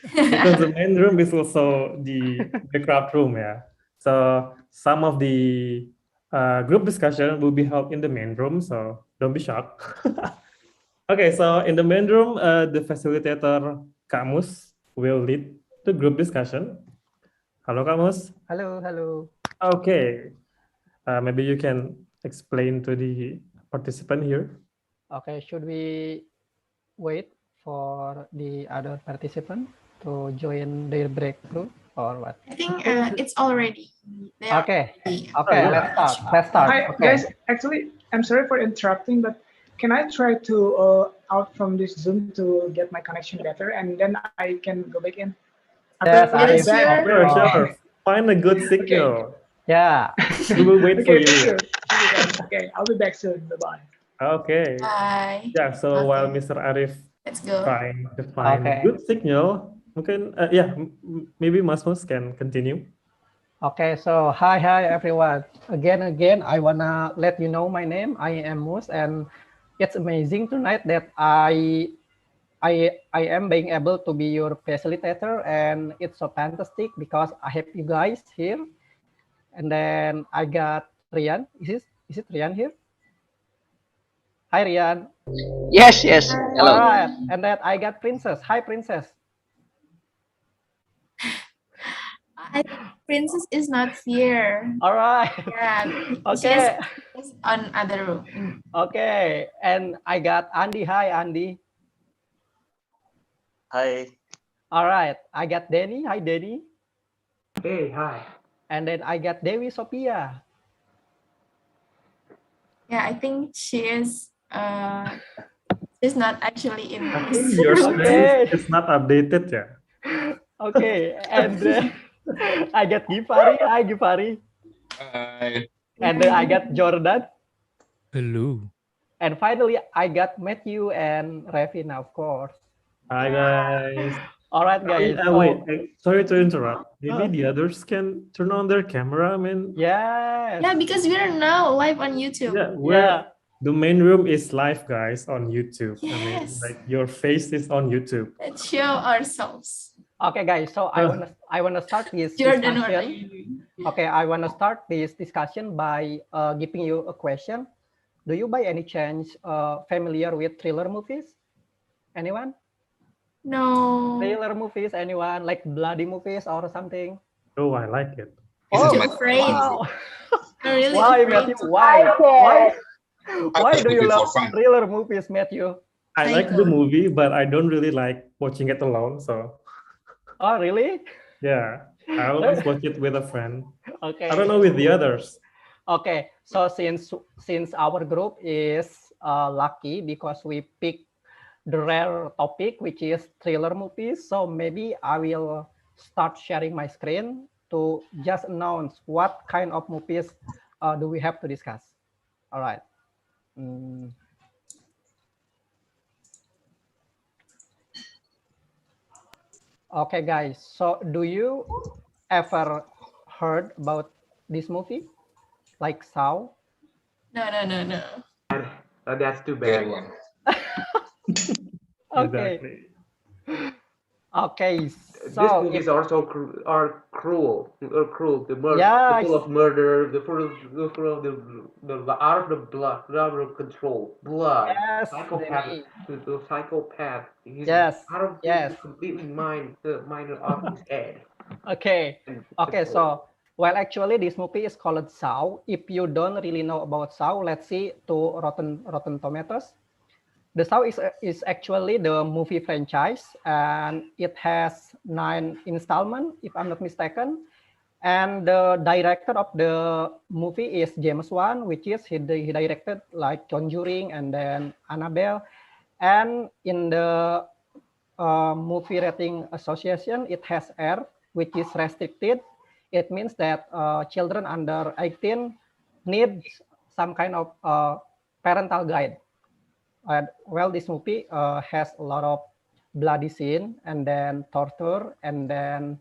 because the main room is also the craft room, yeah. So some of the group discussion will be held in the main room, so don't be shocked. Okay, so in the main room, the facilitator Kak Mus will lead the group discussion. Hello, Kak Mus. Hello, hello. Okay, maybe you can explain to the participant here. Okay, should we wait for the other participant to join their breakthrough or what? I think it's already. Okay, okay, let's start. Let's start. Hi, Okay. guys. Actually, I'm sorry for interrupting, but can I try to out from this Zoom to get my connection better, and then I can go back in? Yes, I'll be Arief. back. Sure. Find a good signal. Yeah. We will wait for Okay, thank you. you. Okay, I'll be back soon. Bye-bye. Okay. Bye. Yeah, so while Mr. Arief Let's go. trying to find Okay. good signal, mungkin yeah, maybe Mas can continue. Okay, so hi everyone. Again, I wanna let you know my name. I am Mus, and it's amazing tonight that I am being able to be your facilitator, and it's so fantastic because I have you guys here, and then I got Rian. Is it Rian here? Hi Rian. Yes, yes. Hello. All right, and then I got Princess. Hi Princess. Princess is not here. All right. Yeah. Okay. She's on other room. Okay, and I got Andy. Hi Andy. Hi. All right, I got Danny. Hi Danny. Hey, hi. And then I got Dewi Sophia. Yeah, I think she is. She's not actually in. I think your screen is not updated, yeah. Okay, and I got Gifari. Hi Gifari. Hi. And then I got Jordan. Hello. And finally, I got Matthew and Revina, of course. Hi guys. All right, guys. Wait, sorry to interrupt. Maybe the others can turn on their camera. I mean, yes. Yeah, because we are now live on YouTube. Yeah, the main room is live, guys, on YouTube. Yes. I mean, like your face is on YouTube. Let's show ourselves. Okay, guys. So I wanna start this Jordan, what are discussion. you doing? Okay, I wanna start this discussion by giving you a question. Do you by any chance familiar with thriller movies? Anyone? No. Thriller movies? Anyone like bloody movies or something? Oh, I like it. I'm too afraid. Wow. I'm really Why, afraid. Matthew? Why do you love thriller movies, Matthew? I like the movie, but I don't really like watching it alone. So Oh, really? Yeah, I always watch it with a friend. Okay. I don't know with the others. Okay, so since our group is lucky because we pick the rare topic, which is thriller movies, so maybe I will start sharing my screen to just announce what kind of movies do we have to discuss. All right. Okay, guys. So do you ever heard about this movie, like Saw? No. That's too Very bad. well. Okay. Exactly. Okay. These So movies are so cruel. The murder, Yeah, the full of murder, the full of the out of the blood, out of control, blood, Yes, psychopath, Denny. the psychopath. He's Yes, out of yes. completely mind of his head. Okay. And Okay, control. so well, actually, this movie is called Saw. If you don't really know about Saw, let's see to Rotten Tomatoes. The Saw is actually the movie franchise, and it has 9 installments, if I'm not mistaken. And the director of the movie is James Wan, which is he directed like Conjuring and then Annabelle. And in the movie rating association, it has R, which is restricted. It means that children under 18 need some kind of parental guide. Well, this movie has a lot of bloody scene and then torture and then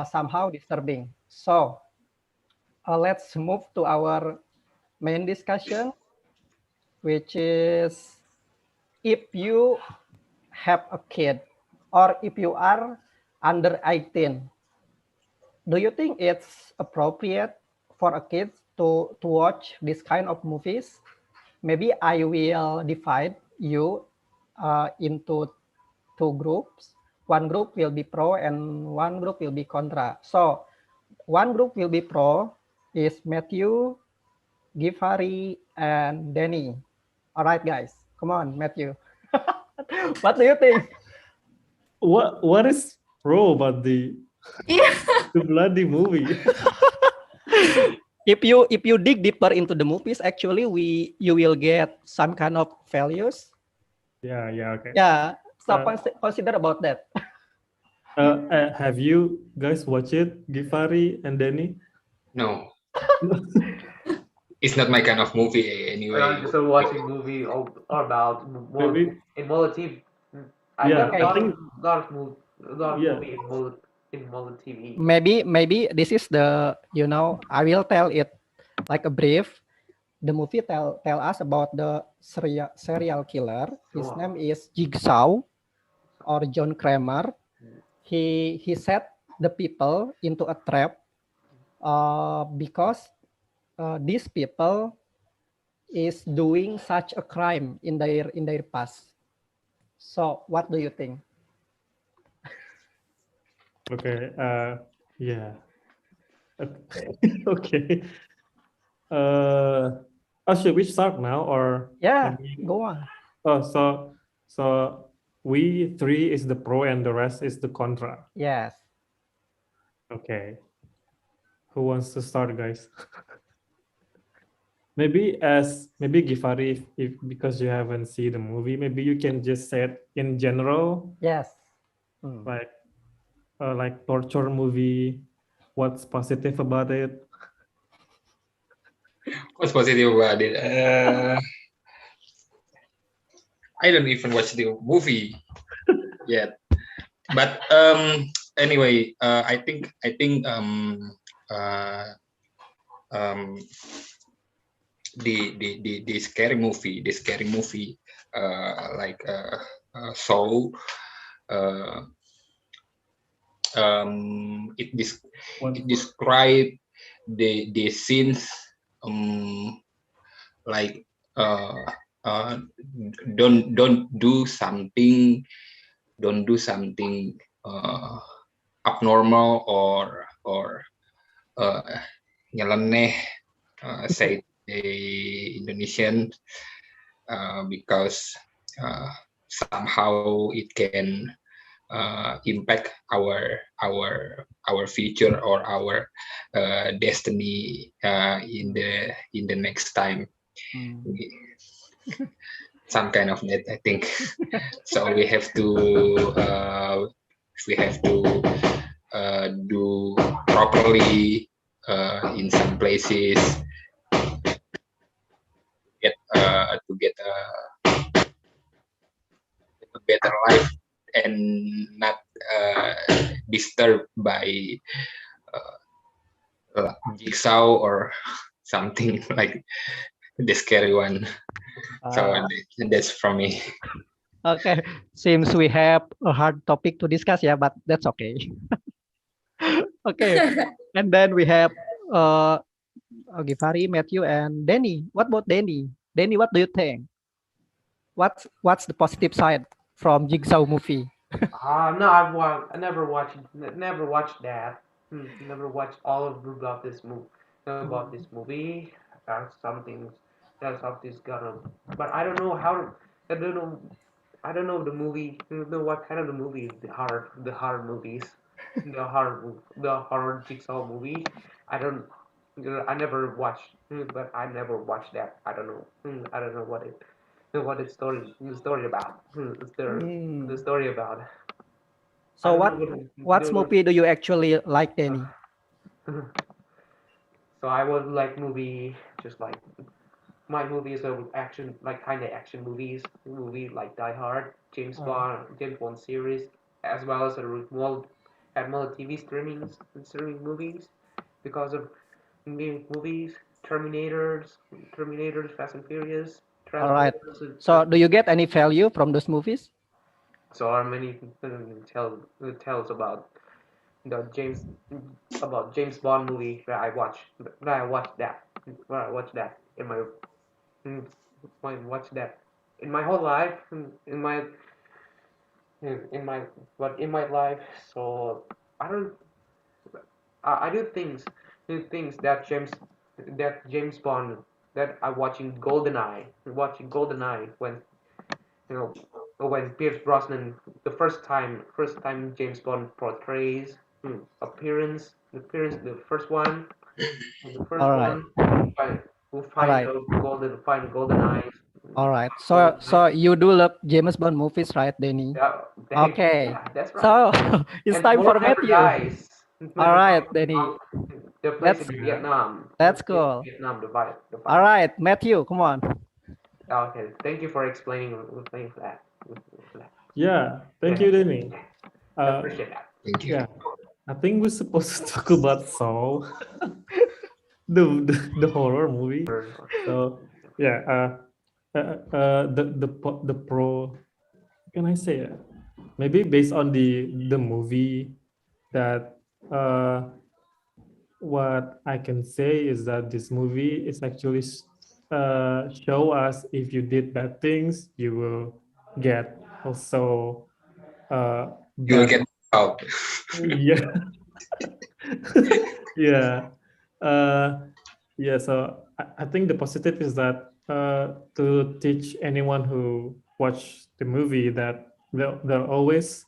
somehow disturbing. So let's move to our main discussion, which is if you have a kid or if you are under 18, do you think it's appropriate for a kid to watch this kind of movies? Maybe I will divide you into 2 groups. One group will be pro and one group will be contra. So one group will be pro is Matthew, Givari, and Danny. All right, guys. Come on, Matthew. What do you think? What is pro about the bloody movie? If you dig deeper into the movies, actually you will get some kind of values. Yeah, okay. Yeah. So consider about that. Have you guys watched it, Givari and Danny? No. It's not my kind of movie anyway. I'm just watching movie all about 𝑚𝒉𝒂. I Yeah, got I think a lot of movie in 𝑚𝒉𝒂 TV. Maybe this is the, I will tell it like a brief. The movie tell us about the serial killer. His name is Jigsaw or John Kramer. He set the people into a trap because these people is doing such a crime in their past. So what do you think? Okay. Yeah. Okay. Should we start now or? Yeah, go on. Oh, so we 3 is the pro and the rest is the contra. Yes. Okay. Who wants to start, guys? maybe Givari, if because you haven't seen the movie, maybe you can just say it in general. Yes. Like torture movie. What's positive about it? What's positive about it? I don't even watch the movie yet. But anyway, I think the scary movie, like Saw, it describe the scenes like don't do something abnormal or nyeleneh, say the Indonesian, because somehow it can impact our future or our destiny in the next time. Some kind of that, I think. So we have to do properly in some places to get a better life and not disturbed by jigsaw or something like the scary one. So that's from me. Okay, seems we have a hard topic to discuss, yeah, but that's okay. Okay, and then we have Givari, Matthew, and Danny. What about Danny? Danny, what do you think? What's the positive side from Jigsaw movie? No, I never watched that. Never watched all of about this movie. That's something gonna. But I don't know how. I don't know. I don't know the movie. I don't know what kind of the movie. The horror movies. The horror jigsaw movie. I don't. I never watched. But I never watched that. I don't know. I don't know what the story about. The story about. So what movie do you actually like, Danny? So I would like movie, just like my movies are action, like kind of action movies like Die Hard, James Bond series, as well as more TV streaming movies, because of new movies, Terminators, Fast and Furious. All right. So do you get any value from those movies? So how many tells about the James Bond movie that I watched that in my in my whole life, in my life. So I do things that James Bond, that I'm watching GoldenEye when when Pierce Brosnan, the first time James Bond portrays appearance, the first one, who find golden eyes. All right. So you do love James Bond movies, right, Danny? Yeah, Okay. yeah, that's right. So it's time for Matthew. Guys. All right, Danny. The place in Vietnam. That's cool. Vietnam, the fight. All right, Matthew, come on. Okay, thank you for explaining that. Yeah, thank you, Danny. I appreciate that. Thank you. Yeah, I think we're supposed to talk about Saw, the horror movie. So yeah, the pro. Can I say it? Maybe based on the movie, that what I can say is that this movie is actually show us, if you did bad things, you will get also You will get out. yeah. Yeah. Yeah, so I think the positive is that to teach anyone who watch the movie that there always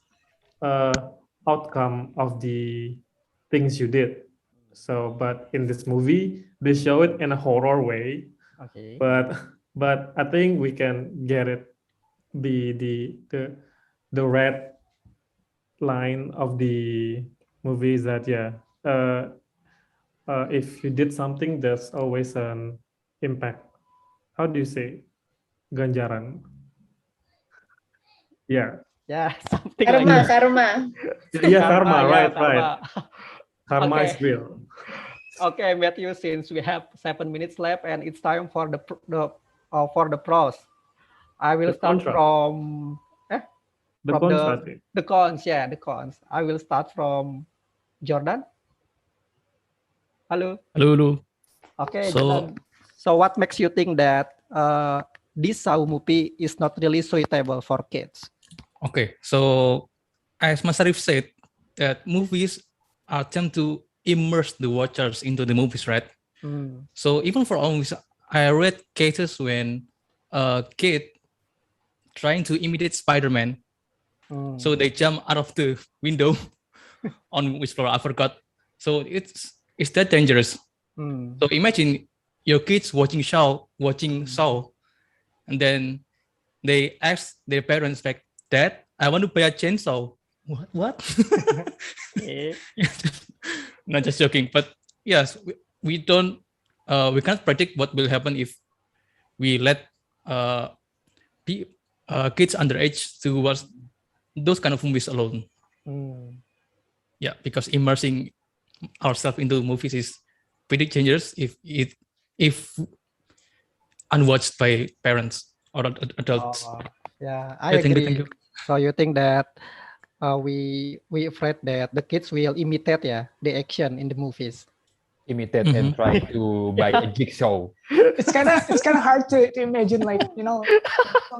outcome of the things you did. So, but in this movie, they show it in a horror way. Okay. But I think we can get it, the red line of the movie is that, yeah, if you did something, there's always an impact. How do you say ganjaran? Yeah. Yeah, something Karma, like that. karma. Yeah, karma, yeah, right, karma. right. Karma Okay. is real. Okay, Matthew, since we have 7 minutes left and it's time for the pros, I will The start contra. from The from cons, I think. the cons. Yeah, the cons. I will start from Jordan. Hello. Hello. Okay, So- Jordan. So what makes you think that this Saw movie is not really suitable for kids? Okay, so as Mas Arief said, that movies are tend to immerse the watchers into the movies, right? So even for all movies, I read cases when a kid trying to imitate Spider-Man, So they jump out of the window on which floor I forgot. So it's that dangerous. So imagine your kids watching show, and then they ask their parents like, "Dad, I want to play a chainsaw." What? Not just joking, but yes, we don't, we can't predict what will happen if we let kids underage to watch those kind of movies alone. Yeah, because immersing ourselves into movies is pretty dangerous if unwatched by parents or adults. Yeah, I Thank you, agree. thank you. So you think that we afraid that the kids will imitate the action in the movies. Imitate and try to buy a jigsaw. It's kind of hard to imagine, like,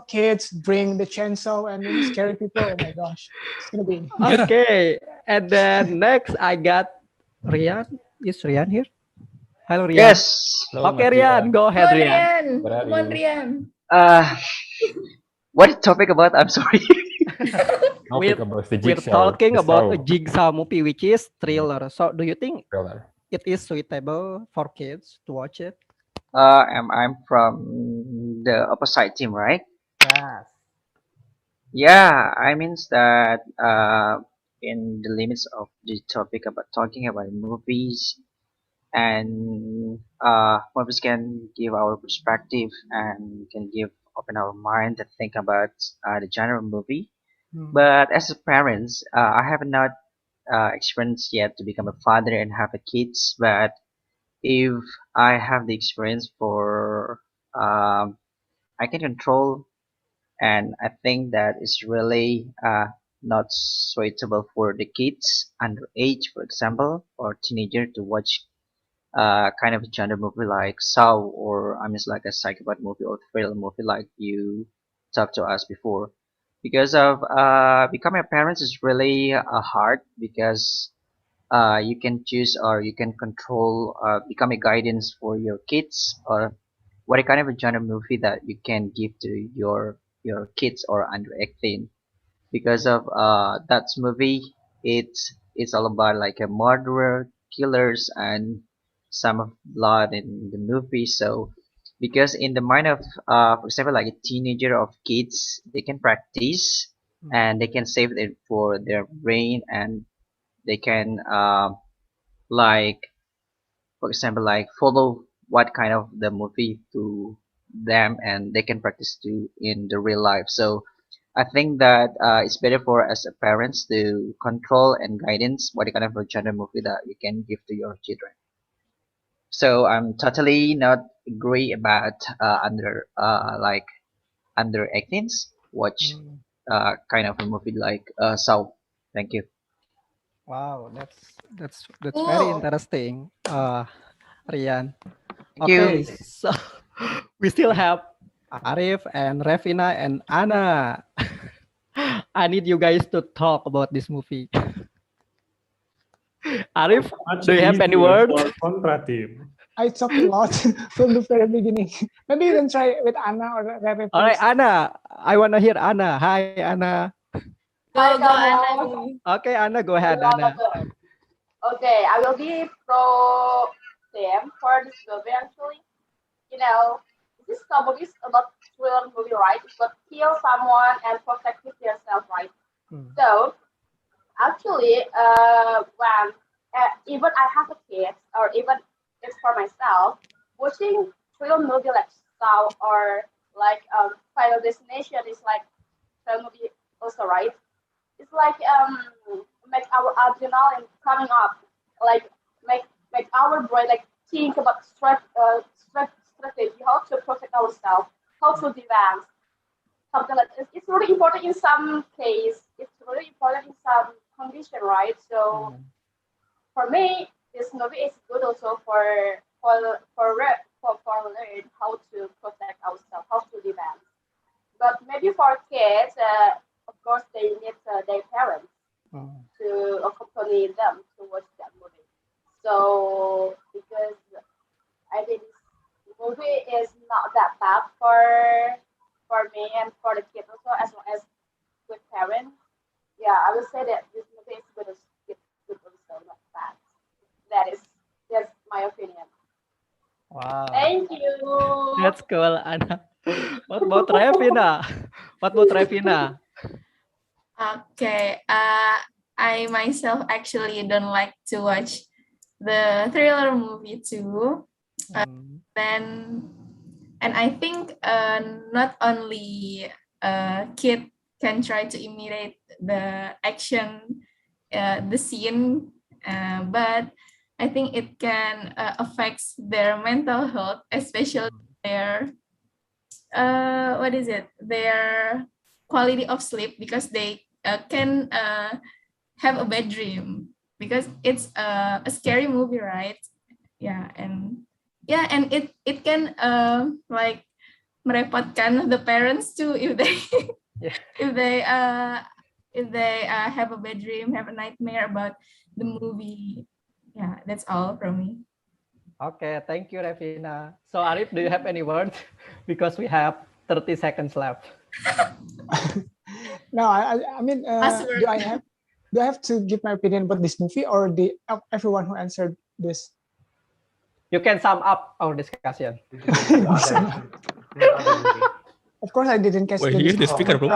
kids bring the chainsaw and scary people. Oh my gosh, it's gonna be Okay, and then next I got Rian. Is Rian here? Hello, Rian. Yes. Hello, Okay, Mas Rian, go Come ahead, on, Rian. Rian. Where are Come on, you? Rian. What is topic about? I'm sorry. Topic about the We're jigsaw. talking about a Jigsaw. jigsaw movie, which is thriller. So, do you think Thriller. it is suitable for kids to watch it? I'm from the opposite team, right? Yes. Yeah, I means that in the limits of the topic about talking about movies, and movies can give our perspective and can give open our mind to think about the genre of movie. But as a parents, I have not experienced yet to become a father and have a kids. But if I have the experience for, I can control, and I think that is really not suitable for the kids underage, for example, or teenager to watch kind of a genre movie like Saw, or I mean like a psychopath movie or thriller movie like you talked to us before. Because of becoming a parent is really hard, because you can choose or you can control become a guidance for your kids, or what kind of a genre movie that you can give to your kids or under 18. Because of that movie, it's all about like a murderer, killers, and some of blood in the movie. So because in the mind of for example like a teenager of kids, they can practice and they can save it for their brain, and they can like for example like follow what kind of the movie to them, and they can practice to in the real life. So I think that it's better for as a parents to control and guidance what kind of a genre movie that you can give to your children. So I'm totally not agree about like under 18s watch kind of a movie like Saw. Thank you. Wow, that's very Cool. interesting, Rian. Thank you. Okay, so we still have Arief and Revina and Anna. I need you guys to talk about this movie. Arif, Much do you have any easier words? for Contra team. I talked a lot from the very beginning. Maybe you can try with Anna or Rebe All right, first. Anna. I want to hear Anna. Hi, Anna. Go, Anna. Okay, Anna, go ahead, Anna. Okay, I will be pro them for this movie actually. This movie is about thriller movie, right? It's about kill someone and protect yourself, right? So actually, when even I have a kid, or even it's for myself, watching thriller movie like Saw or like Final Destination is like thriller movie also, right? It's like make our adrenaline coming up, like make our brain like think about strategy, how to protect ourselves, how to defend, something like this. It's really important in some case. It's really important in some condition, right? So for me, this movie is good also for learn how to protect ourselves, how to defend. But maybe for kids, of course, they need their parents to accompany them to watch that movie. So because I think this movie is not that bad for me and for the kids also, as well as with parents. I would say that this movie is good, good also, not bad. That's my opinion. Wow. Thank you. That's cool, Anna. What about Revina? What about Revina? Okay. I myself actually don't like to watch the thriller movie too. Then, and I think not only kid can try to imitate the action, the scene, but I think it can affects their mental health, especially their what is it? Their quality of sleep, because they can have a bad dream because it's a scary movie, right? Yeah, and it can like merepotkan the parents too if they if they have a bad dream, have a nightmare about the movie. Yeah, that's all from me. Okay, thank you, Revina. So Arif, do you have any words? Because we have 30 seconds left. No, I mean, do I have to give my opinion about this movie, or everyone who answered this? You can sum up our discussion. Of course, I didn't catch Well, here's the speaker, bro.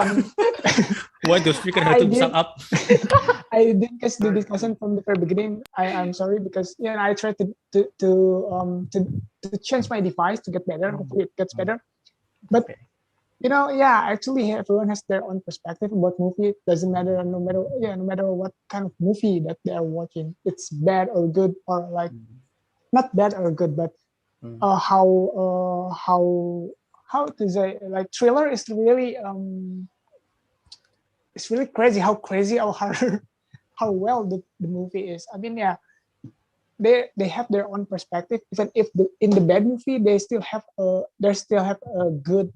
Why the speaker had to sum up? I didn't catch the discussion from the very beginning. I'm sorry, because I tried to change my device to get better. Hopefully, it gets better. But actually, everyone has their own perspective about movie. It doesn't matter, no matter what kind of movie that they are watching. It's bad or good, or like not bad or good, but how to say, like, thriller is really it's really crazy how crazy or how well the movie is. I mean, they have their own perspective. Even if in the bad movie, they still have a good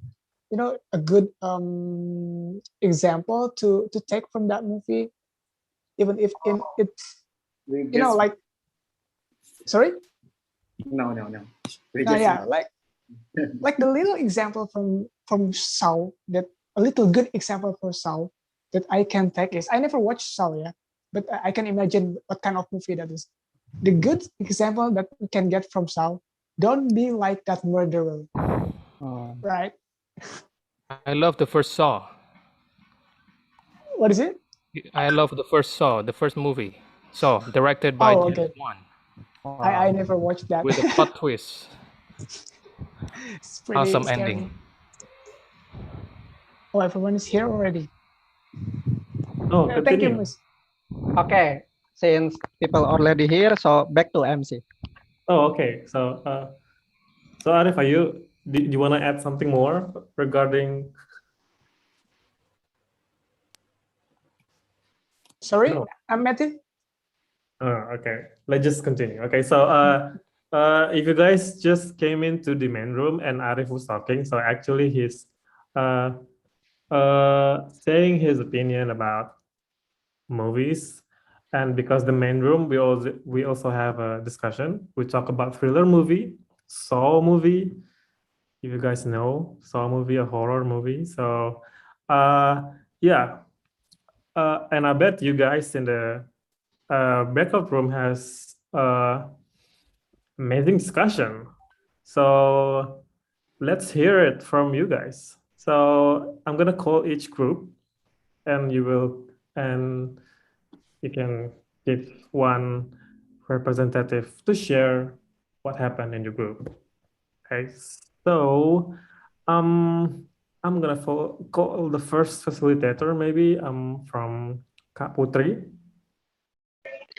example to take from that movie. Even if it's like, sorry. No. Like the little example from Saw, that a little good example for Saw that I can take is, I never watched Saw, but I can imagine what kind of movie that is. The good example that we can get from Saw: don't be like that murderer, right? I love the first Saw. What is it? I love the first Saw, the first movie. Saw, directed by Okay. One. I never watched that. With a plot twist. It's pretty Awesome scary. ending. Oh, everyone is here already. Oh, Thank you, continue. Miss. Okay, since people already here, so back to MC. Oh, okay. So Arief, do you want to add something more regarding? Sorry, No. I'm Matthew. Okay. Let's just continue. Okay, so if you guys just came into the main room and Arief was talking, so actually he's saying his opinion about movies, and because the main room we also have a discussion. We talk about thriller movie, Saw movie. If you guys know Saw movie, a horror movie. So and I bet you guys in the backup room has amazing discussion. So let's hear it from you guys. So I'm gonna call each group, and you can give one representative to share what happened in your group. Okay, so I'm gonna call the first facilitator, maybe from Kak Putri.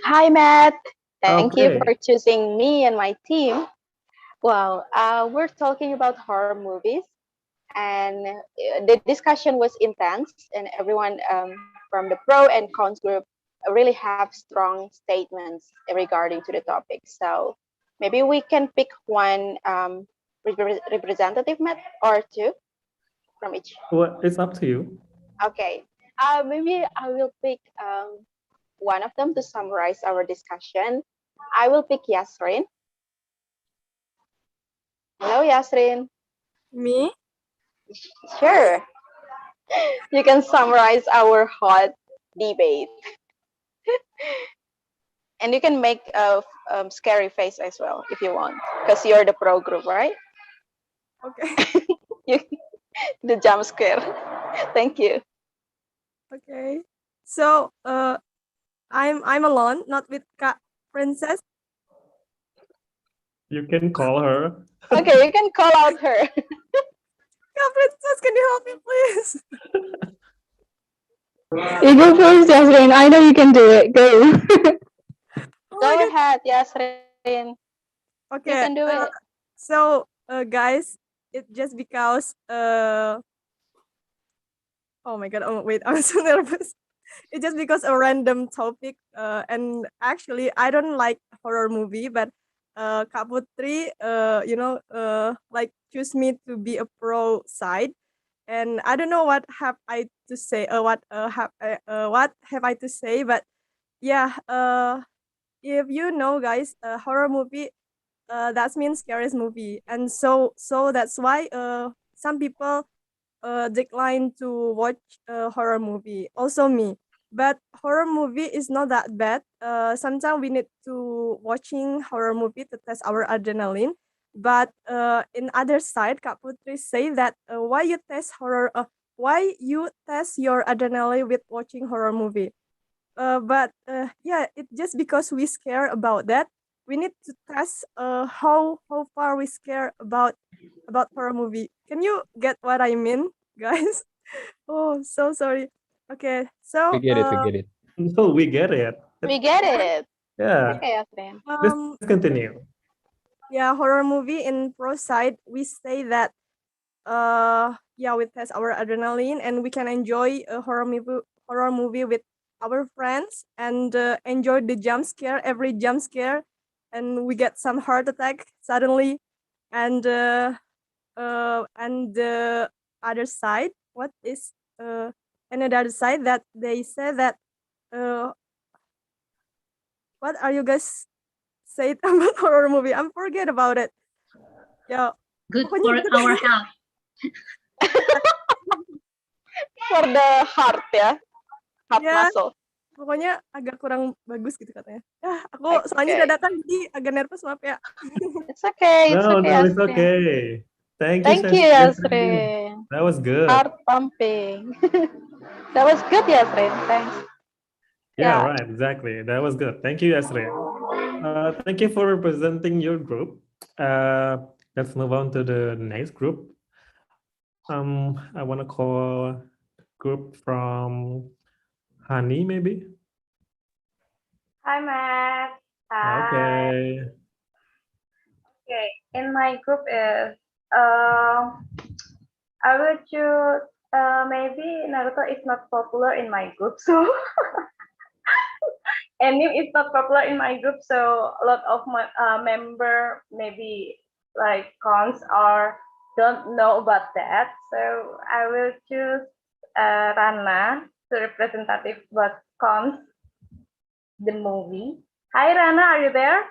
Hi, Matt. Thank you Okay. for choosing me and my team. Well, we're talking about horror movies, and the discussion was intense, and everyone from the pro and cons group really have strong statements regarding to the topic. So maybe we can pick one representative, Matt, or two from each. Well, it's up to you. Okay. Maybe I will pick one of them to summarize our discussion. I will pick Yasrin. Hello, Yasrin. Me? Sure. You can summarize our hot debate. And you can make a scary face as well if you want, because you're the pro group, right? Okay. The jump scare. Thank you. Okay. So I'm alone, not with Kak Princess. You can call her. Okay, you can call out her. Kak Princess, can you help me, please? You go first, Yasrin. I know you can do it. Go. Go ahead, Yasrin. Okay. You can do it. So, guys, it's just because oh my god! Oh wait, I'm so nervous. It's just because a random topic. And actually, I don't like horror movie, but Kak Putri, like choose me to be a pro side. And I don't know what have I to say. What have I to say? But yeah. If you know, guys, horror movie, that means scariest movie, and so that's why some people decline to watch a horror movie. Also me. But horror movie is not that bad. Sometimes we need to watching horror movie to test our adrenaline. But in other side, Kak Putri say that why you test your adrenaline with watching horror movie. But yeah, it's just because we scare about that. We need to test how far we scare about horror movie. Can you get what I mean, guys? Oh, so sorry. Okay, so We get it. We get it. No, we get it. We get it. Yeah. Okay, Yasrin. Let's continue. Yeah, horror movie in pro side, we say that yeah, we test our adrenaline and we can enjoy a horror movie with our friends and enjoy the every jump scare, and we get some heart attack suddenly. And the other side, what is another side that they say that uh what are you guys say about horror movie? I'm forget about it. Yeah. Good for our health. For the heart ya, heart Ya, muscle. pokoknya agak kurang bagus gitu katanya. Aku soalnya dadakan jadi agak nervous, maaf ya. It's okay, it's No, okay, no, it's Yasrin. okay. Thank you, Yasrin. That was good. Heart pumping. That was good, Yasrin. Thanks. Yeah, right, exactly. That was good. Thank you, Yasrin. Thank you for representing your group. Let's move on to the next group. I want to call group from Hani, maybe. Hi, Matt. Hi. Okay. Okay. In my group is I will choose maybe Naruto is not popular in my group, so anime is not popular in my group, so a lot of my member maybe like cons or don't know about that. So I will choose Rana to representative but cons the movie. Hi Rana, are you there?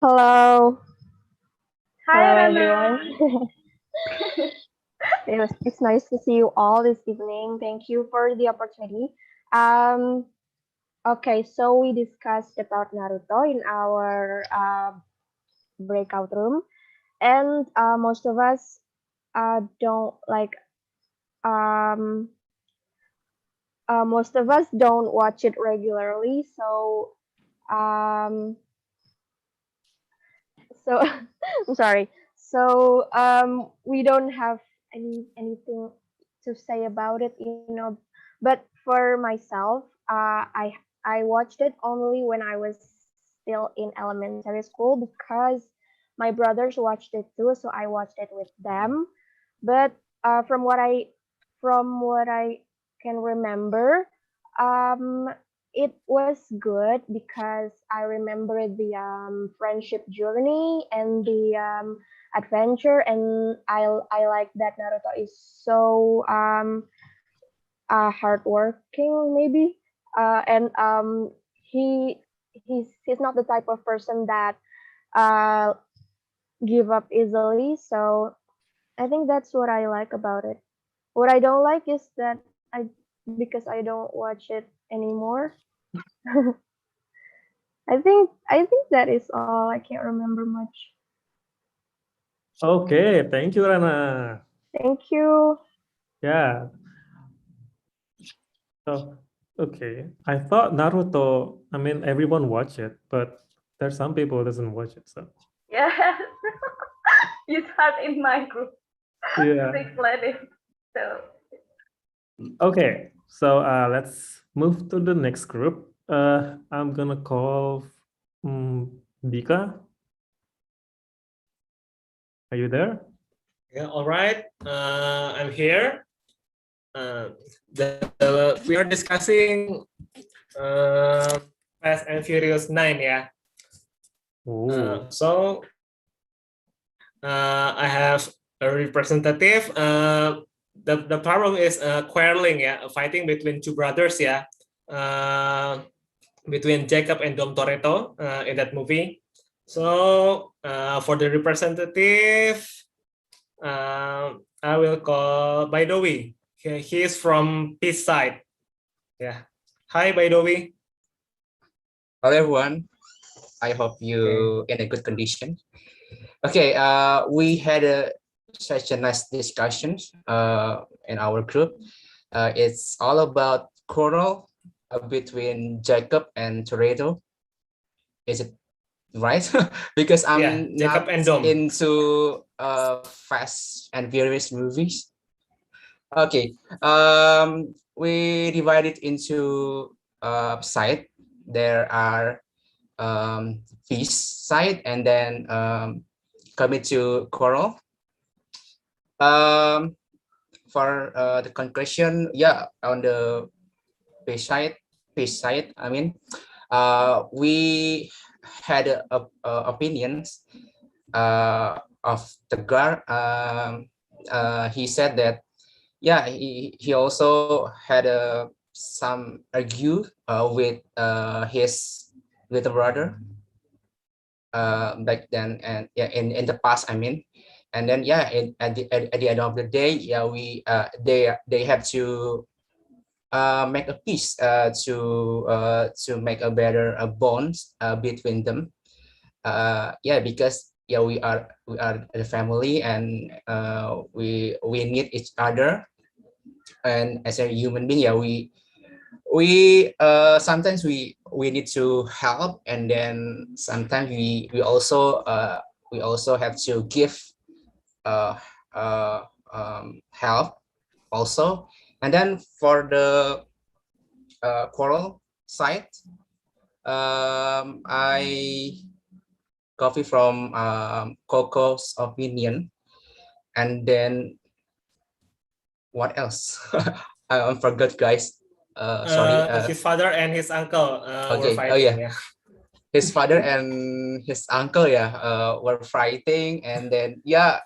Hello. Hi Hello, Rana. everyone. It's nice to see you all this evening. Thank you for the opportunity. Okay, so we discussed about Naruto in our breakout room, and most of us don't like. Most of us don't watch it regularly, so so I'm sorry. So we don't have anything to say about it, you know. But for myself, I watched it only when I was still in elementary school because my brothers watched it too, so I watched it with them. But from what I can remember, it was good because I remember the friendship journey and the adventure, and I like that Naruto is so hardworking maybe, and he's not the type of person that uh, give up easily. So I think that's what I like about it. What I don't like is that because I don't watch it anymore. I think that is all. I can't remember much. Okay, thank you, Rana. Thank you. Yeah. So, okay. I thought Naruto, I mean, everyone watch it, but there's some people who doesn't watch it. So, Yes. You start in my group yeah. to explain it. So Okay. So, let's move to the next group. I'm gonna call Dika. Are you there? Yeah, all right. I'm here. We are discussing Fast and Furious 9, yeah. So I have a representative. The problem is quarreling, yeah, fighting between two brothers, yeah, between Jacob and Dom Toretto in that movie. So for the representative, I will call Baidowi. He is from Peace side. Yeah. Hi, Baidowi. Hello, everyone. I hope you in a good condition. Okay, we had such a nice discussion in our group. It's all about quarrel between Jacob and Toretto. Is it right? Because I'm Jacob not and Dom. into Fast and Furious movies. Okay, we divide it into side. There are peace side, and then coming to quarrel. For the conclusion, yeah, on the peace side, I mean, we had opinions of the guard. He said that, yeah, he also had some argue with his little brother back then, and yeah, in the past, I mean. And then, yeah, at the end of the day, yeah, they have to make a peace to make a better bond between them. Yeah, because yeah, we are a family, and we need each other, and as a human being, yeah, we sometimes we need to help, and then sometimes we also have to give help also. And then for the quarrel side, I copy from Coco's opinion. And then what else? I forgot, guys. Sorry. His father and his uncle were Okay. fighting. Oh yeah. Yeah. His father and his uncle, yeah, were fighting, and then yeah,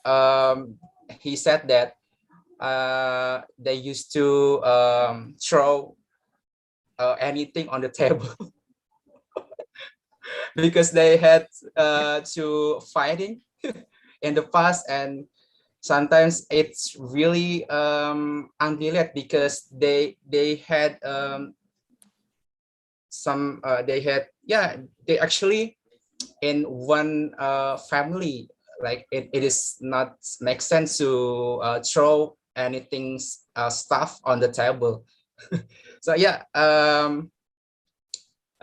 he said that they used to throw anything on the table because they had to fighting in the past, and sometimes it's really unrelated because they had they actually in one family, like it is not make sense to throw anything stuff on the table. So yeah, I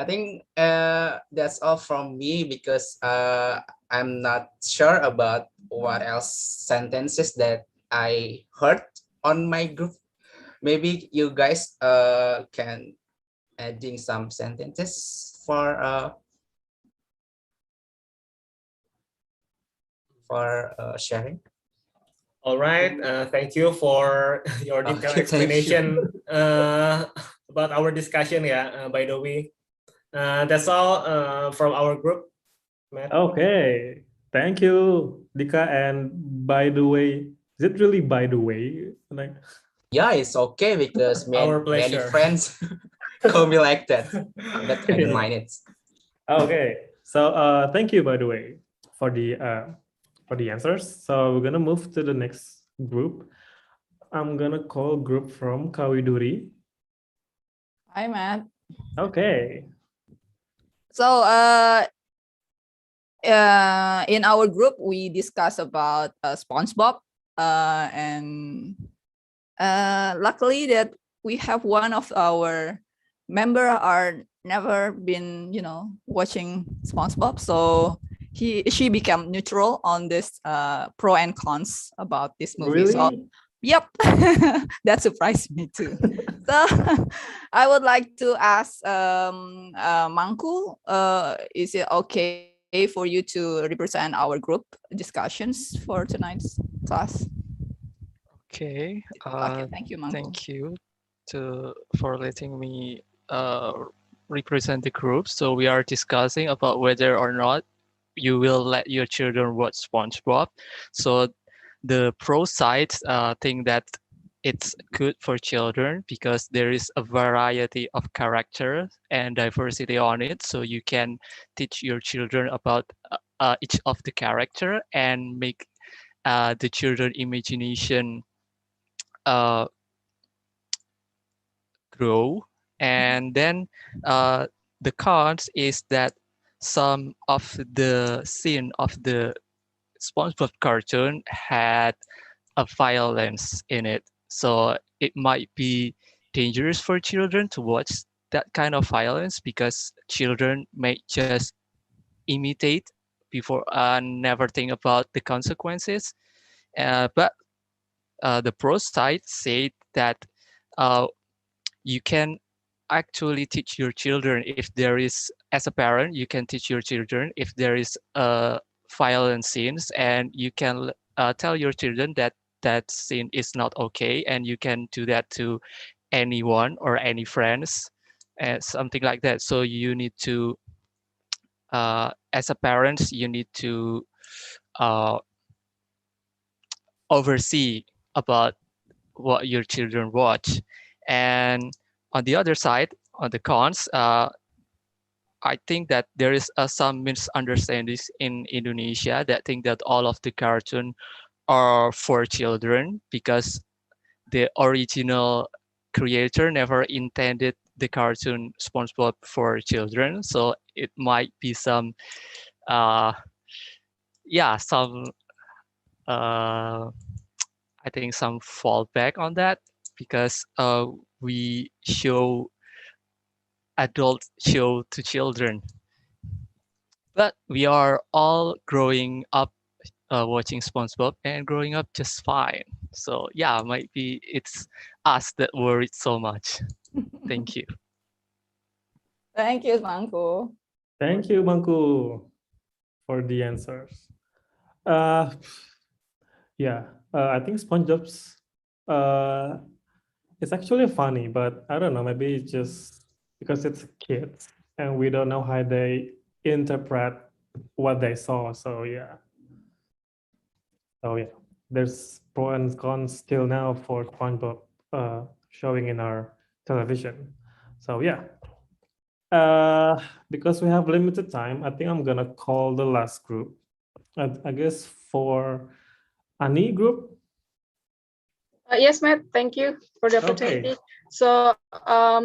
think that's all from me, because I'm not sure about what else sentences that I heard on my group. Maybe you guys can adding some sentences for sharing. All right. Thank you for your detailed Okay, thank you. explanation about our discussion. Yeah. By the way, that's all from our group. Matt. Okay. Thank you, Dika. And by the way, is it really by the way? Like, Yeah, it's okay, because Our many pleasure. friends call me like that, but I don't mind it. okay. So thank you, by the way, for the answers. So we're gonna move to the next group. I'm gonna call group from Kawiduri. Hi, Matt. Okay. So, in our group, we discuss about SpongeBob, and luckily that we have one of our member are never been, watching SpongeBob, so she became neutral on this pro and cons about this movie. Really? So, yep, that surprised me too. So, I would like to ask Mangku, is it okay for you to represent our group discussions for tonight's class? Okay. Okay, thank you, Mangku. Thank you for letting me represent the group. So we are discussing about whether or not you will let your children watch SpongeBob. So the pro side think that it's good for children because there is a variety of characters and diversity on it. So you can teach your children about each of the character and make the children imagination grow. And then the cons is that some of the scene of the SpongeBob cartoon had a violence in it, so it might be dangerous for children to watch that kind of violence because children may just imitate before never think about the consequences. But the pro side said that uh, you can actually teach your children if there is, as a parent, you can teach your children if there is violent scenes, and you can tell your children that that scene is not okay, and you can do that to anyone or any friends, something like that. So you need to, as a parent, you need to uh, oversee about what your children watch. And on the other side, on the cons, I think that there is some misunderstandings in Indonesia that think that all of the cartoon are for children because the original creator never intended the cartoon SpongeBob for children. So it might be some, some I think some fallback on that because we show adult show to children, but we are all growing up watching SpongeBob and growing up just fine. So yeah, might be it's us that worried so much. Thank you. Thank you, Mangku. Thank you, Mangku, for the answers. I think SpongeBob's it's actually funny, but I don't know, maybe it's just because it's kids and we don't know how they interpret what they saw. So yeah. There's pro and cons still now for SpongeBob showing in our television. So yeah. Because we have limited time, I think I'm gonna call the last group. I guess for Ani group. Yes, Matt, thank you for the opportunity. Okay. So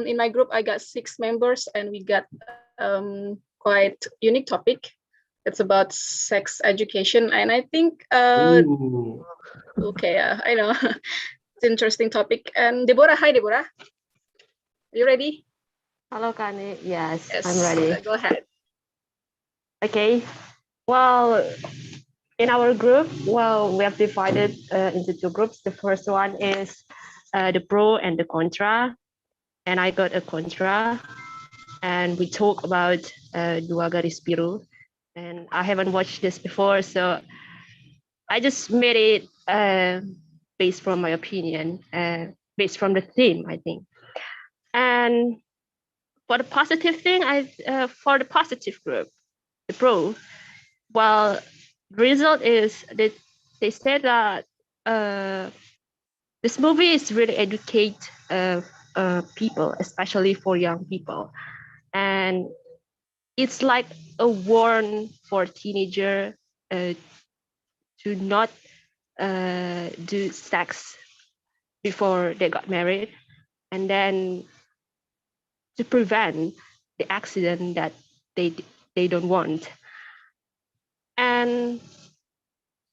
in my group, I got 6 members and we got quite unique topic. It's about sex education. And I think, okay, I know, it's interesting topic. And Deborah, hi, Deborah. Are you ready? Hello, Kani. Yes, Yes, I'm ready. Go ahead. Okay. Well, in our group, we have divided into 2 groups. The first one is the pro and the contra, and I got a contra, and we talk about Dua Garis Biru, and I haven't watched this before, so I just made it based from my opinion, based from the theme, I think. And for the positive thing, for the positive group, the pro, well, the result is that they said that this movie is really educate people, especially for young people, and it's like a warn for teenager to not do sex before they got married, and then to prevent the accident that they don't want. And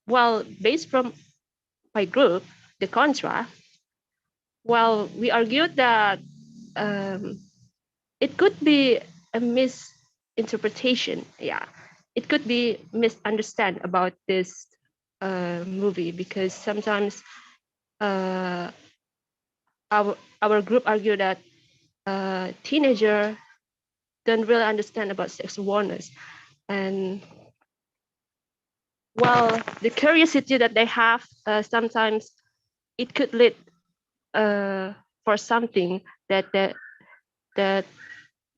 well, based from my group, the contra, well, we argued that it could be a misinterpretation. Yeah, it could be misunderstand about this movie, because sometimes our group argue that teenager don't really understand about sex awareness, and well, the curiosity that they have, sometimes it could lead for something that they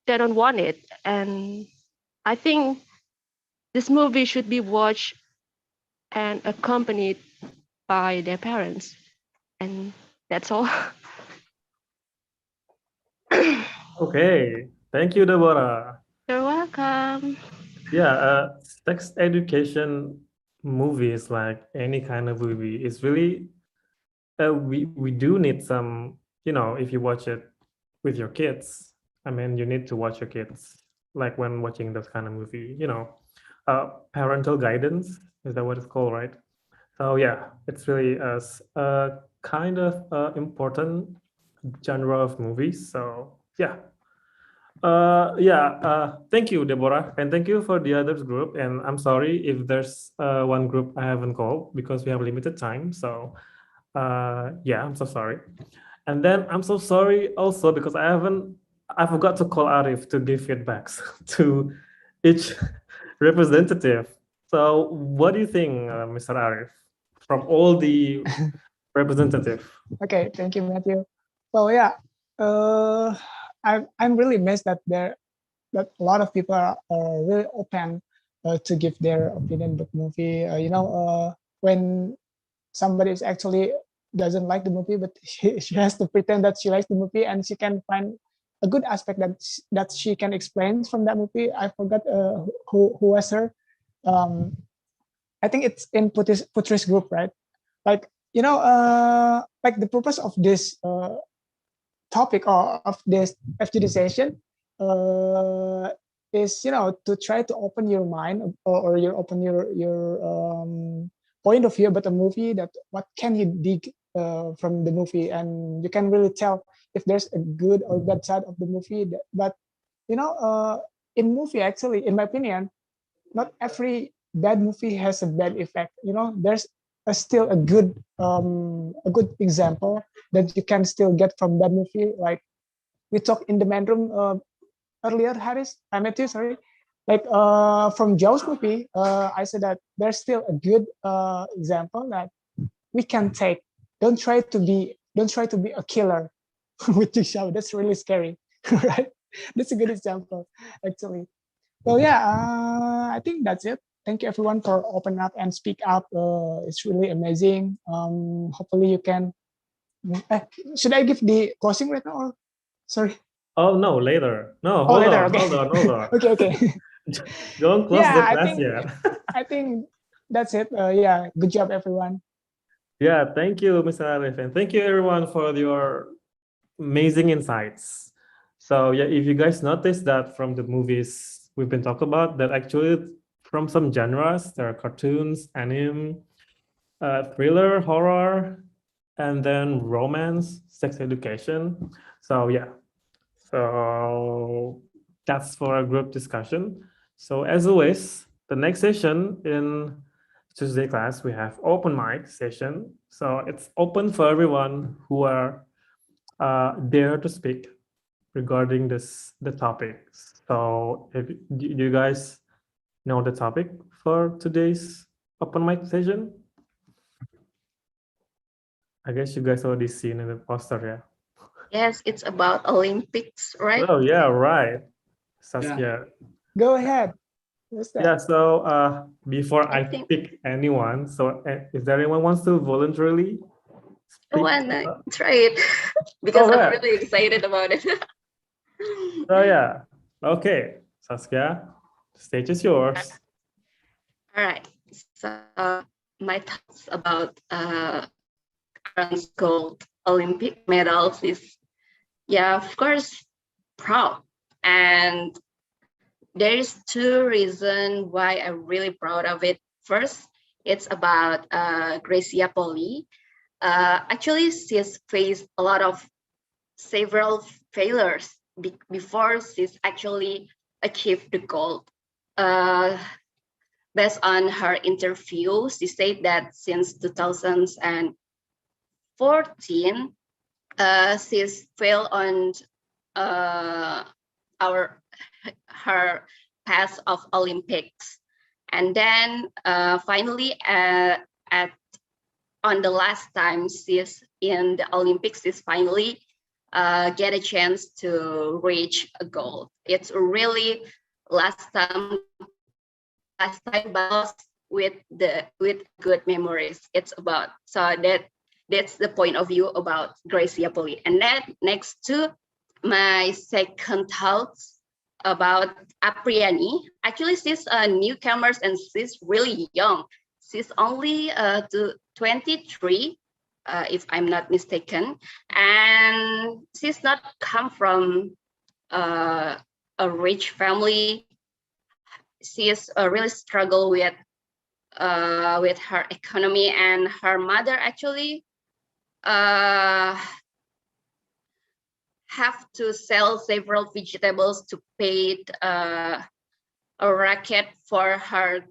don't want it. And I think this movie should be watched and accompanied by their parents. And that's all. Okay, thank you, Deborah. You're welcome. Yeah, sex education movies, like any kind of movie, is really we do need some, you know, if you watch it with your kids, I mean, you need to watch your kids, like when watching this kind of movie, you know, parental guidance, is that what it's called, right? So yeah, it's really a kind of important genre of movies. So yeah. Thank you, Deborah, and thank you for the others group. And I'm sorry if there's one group I haven't called because we have limited time. So yeah, I'm so sorry. And then I'm so sorry also because I forgot to call Arief to give feedbacks to each representative. So what do you think, Mr. Arief, from all the representative? Okay, thank you, Matthew. Well, yeah, I'm really amazed that that a lot of people are really open to give their opinion about the movie. When somebody is actually doesn't like the movie, but she has to pretend that she likes the movie, and she can find a good aspect that she can explain from that movie. I forgot who was her. I think it's in Putri's group, right? Like, like the purpose of this topic or of this FGD session is, to try to open your mind or open your point of view about a movie, that what can you dig from the movie, and you can really tell if there's a good or bad side of the movie. But in movie, actually, in my opinion, not every bad movie has a bad effect. There's still a good example that you can still get from that movie. Like we talked in the main room earlier, Matthew, sorry. Like from Joe's movie, I said that there's still a good example that we can take. Don't try to be a killer with the show. That's really scary, right? That's a good example, actually. Well, yeah, I think that's it. Thank you everyone for opening up and speak up. It's really amazing. Hopefully you can. Should I give the closing right now? Or? Sorry. Oh no, later. No, hold later. on, Okay. hold on. okay. Don't close the class yet. I think that's it. Yeah, good job everyone. Yeah, thank you, Mr. Arief, and thank you everyone for your amazing insights. So yeah, if you guys noticed that from the movies we've been talking about, that actually from some genres, there are cartoons, anime, thriller, horror, and then romance, sex education. So yeah, so that's for a group discussion. So as always, the next session in Tuesday class, we have open mic session. So it's open for everyone who are there to speak regarding the topics. So if do you guys know the topic for today's open mic session? I guess you guys already seen in the poster, yeah? Yes, it's about Olympics, right? Oh yeah, right. Saskia. Go ahead. Yeah, so before I pick anyone, so if there anyone wants to voluntarily I wanna try it because I'm really excited about it. Oh yeah, okay, Saskia, stage is yours. All right, so my thoughts about current gold Olympic medals is, yeah, of course, proud. And there is two reasons why I'm really proud of it. First, it's about 𝑾𝑨𝑻𝑪𝑯𝑰𝑵𝑵. Actually, she's faced a lot of several failures before she's actually achieved the goal. Based on her interview, she said that since 2014, she's failed on her path of Olympics, and then finally on the last time she's in the Olympics, she's finally get a chance to reach a goal. It's really last time but with good memories. It's about, so that's the point of view about 𝑾𝑨𝑻𝑪𝑯𝑰𝑵. And then next to my second thoughts about Apriani. Actually, she's a newcomer and she's really young. She's only 23, if I'm not mistaken, and she's not come from a rich family. She's really struggle with her economy, and her mother actually have to sell several vegetables to pay a racket for her,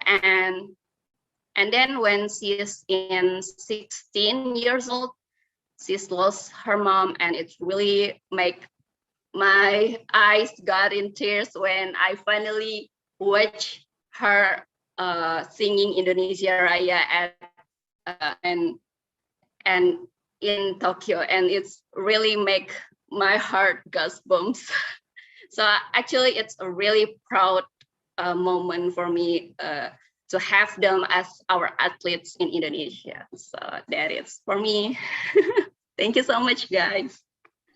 and then when she is in 16 years old, she's lost her mom, and it really make my eyes got in tears when I finally watch her singing Indonesia Raya and in Tokyo, and it's really make my heart goosebumps. So actually, it's a really proud moment for me to have them as our athletes in Indonesia. So that is for me. Thank you so much, guys.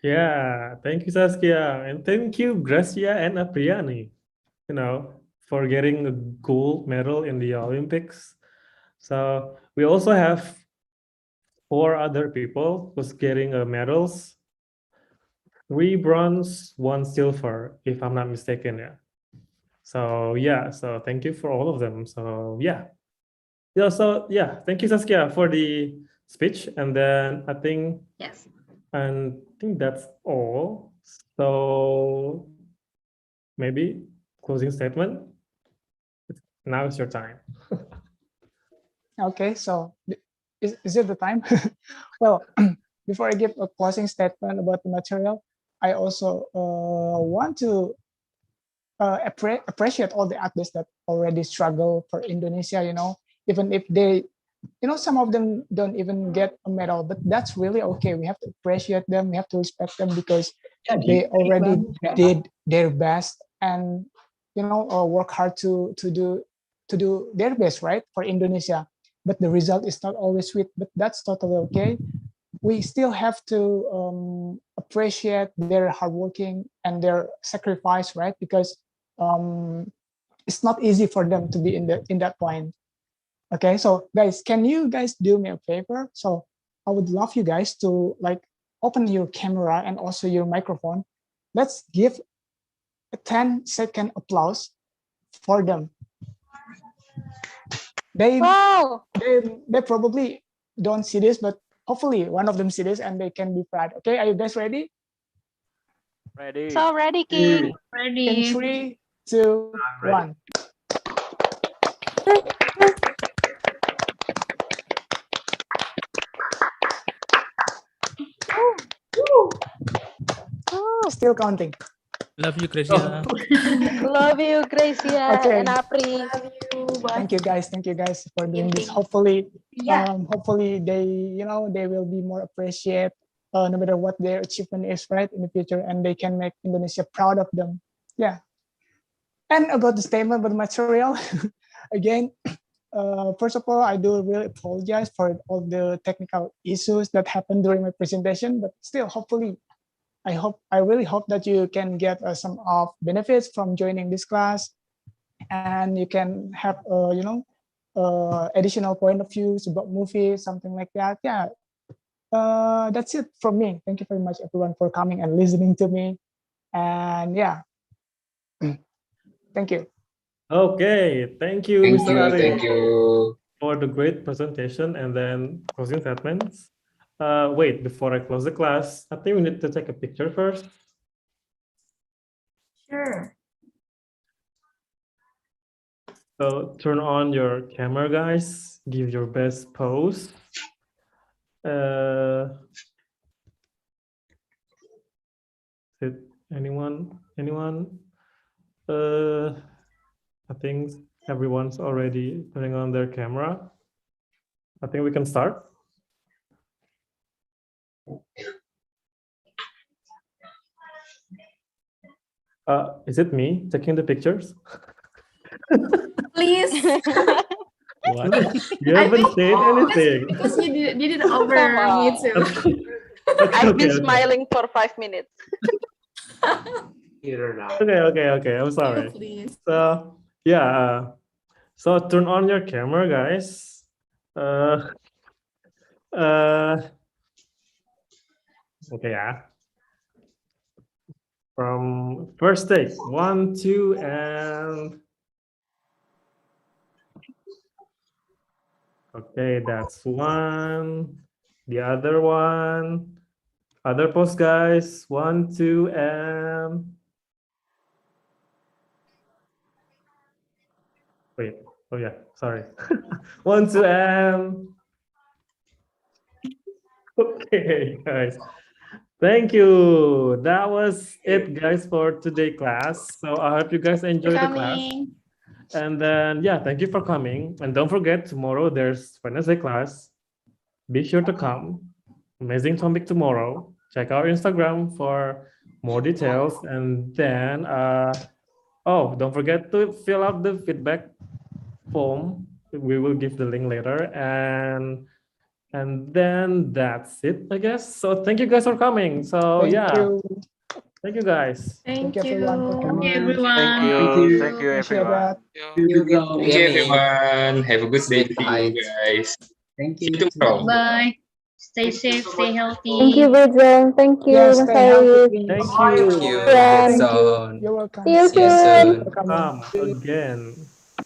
Yeah, thank you, Saskia, and thank you, Gracia and Apriani, for getting a gold medal in the Olympics. So we also have 4 other people who's getting medals, 3 bronze, 1 silver, if I'm not mistaken. Yeah. So yeah, so thank you for all of them. So yeah. So yeah, thank you, Saskia, for the speech. And then I think that's all. So maybe closing statement. Now is your time. Okay, so is it the time? Well, before I give a closing statement about the material, I also want to appreciate all the athletes that already struggle for Indonesia, even if they, some of them don't even get a medal, but that's really okay. We have to appreciate them. We have to respect them because they already did their best and, work hard to do their best, right, for Indonesia. But the result is not always sweet, but that's totally okay. We still have to appreciate their hard working and their sacrifice, right? Because it's not easy for them to be in that point. Okay, so guys, can you guys do me a favor? So I would love you guys to open your camera and also your microphone. Let's give a 10-second applause for them. They probably don't see this, but hopefully one of them see this and they can be proud. Okay, are you guys ready? Ready. So ready, King. Ready. In 3, 2, 1. Oh, still counting. Love you, Gracia. Love you, Gracia and Apri. Thank you guys for doing this. Hopefully hopefully they they will be more appreciated no matter what their achievement is, right, in the future, and they can make Indonesia proud of them. Yeah. And about the statement, about the material, again, first of all, I do really apologize for all the technical issues that happened during my presentation, but still, hopefully, I really hope that you can get some of benefits from joining this class, and you can have additional point of views about movies, something like that. Yeah, that's it from me. Thank you very much, everyone, for coming and listening to me. And yeah, thank you. Okay, thank you, Thank Mr. you. Arief, Thank you. for the great presentation and then closing statements. Wait, before I close the class, I think we need to take a picture first. Sure. So turn on your camera, guys. Give your best pose. Anyone? I think everyone's already turning on their camera. I think we can start. Is it me taking the pictures? Please. What? You haven't said anything. Because you did it over me too. I've been Okay. smiling for 5 minutes. Okay. I'm sorry. Please. So yeah. So turn on your camera, guys. Okay, yeah. From first take, 1, 2, and okay, that's one. The other one. Other pose, guys. 1, 2, and wait. Oh yeah, sorry. 1, 2, and okay, guys. Thank you. That was it, guys, for today class. So I hope you guys enjoyed the class. And then, yeah, thank you for coming. And don't forget, tomorrow there's Wednesday class. Be sure to come. Amazing topic tomorrow. Check our Instagram for more details. And then, oh, don't forget to fill out the feedback form. We will give the link later. And then that's it, I guess. So thank you guys for coming. So yeah, thank you guys. Thank you. Everyone. Thank you, everyone. Thank you. Thank you, everyone. Thank you, everyone. Have a good day to you guys. Thank See you tomorrow. Bye. Stay safe, stay healthy. Thank you, Britzone. Thank you, Yeah, stay healthy. Mas Thank you. Thank you, Yeah. Britzone. You're welcome. See you See you soon. soon. Come again.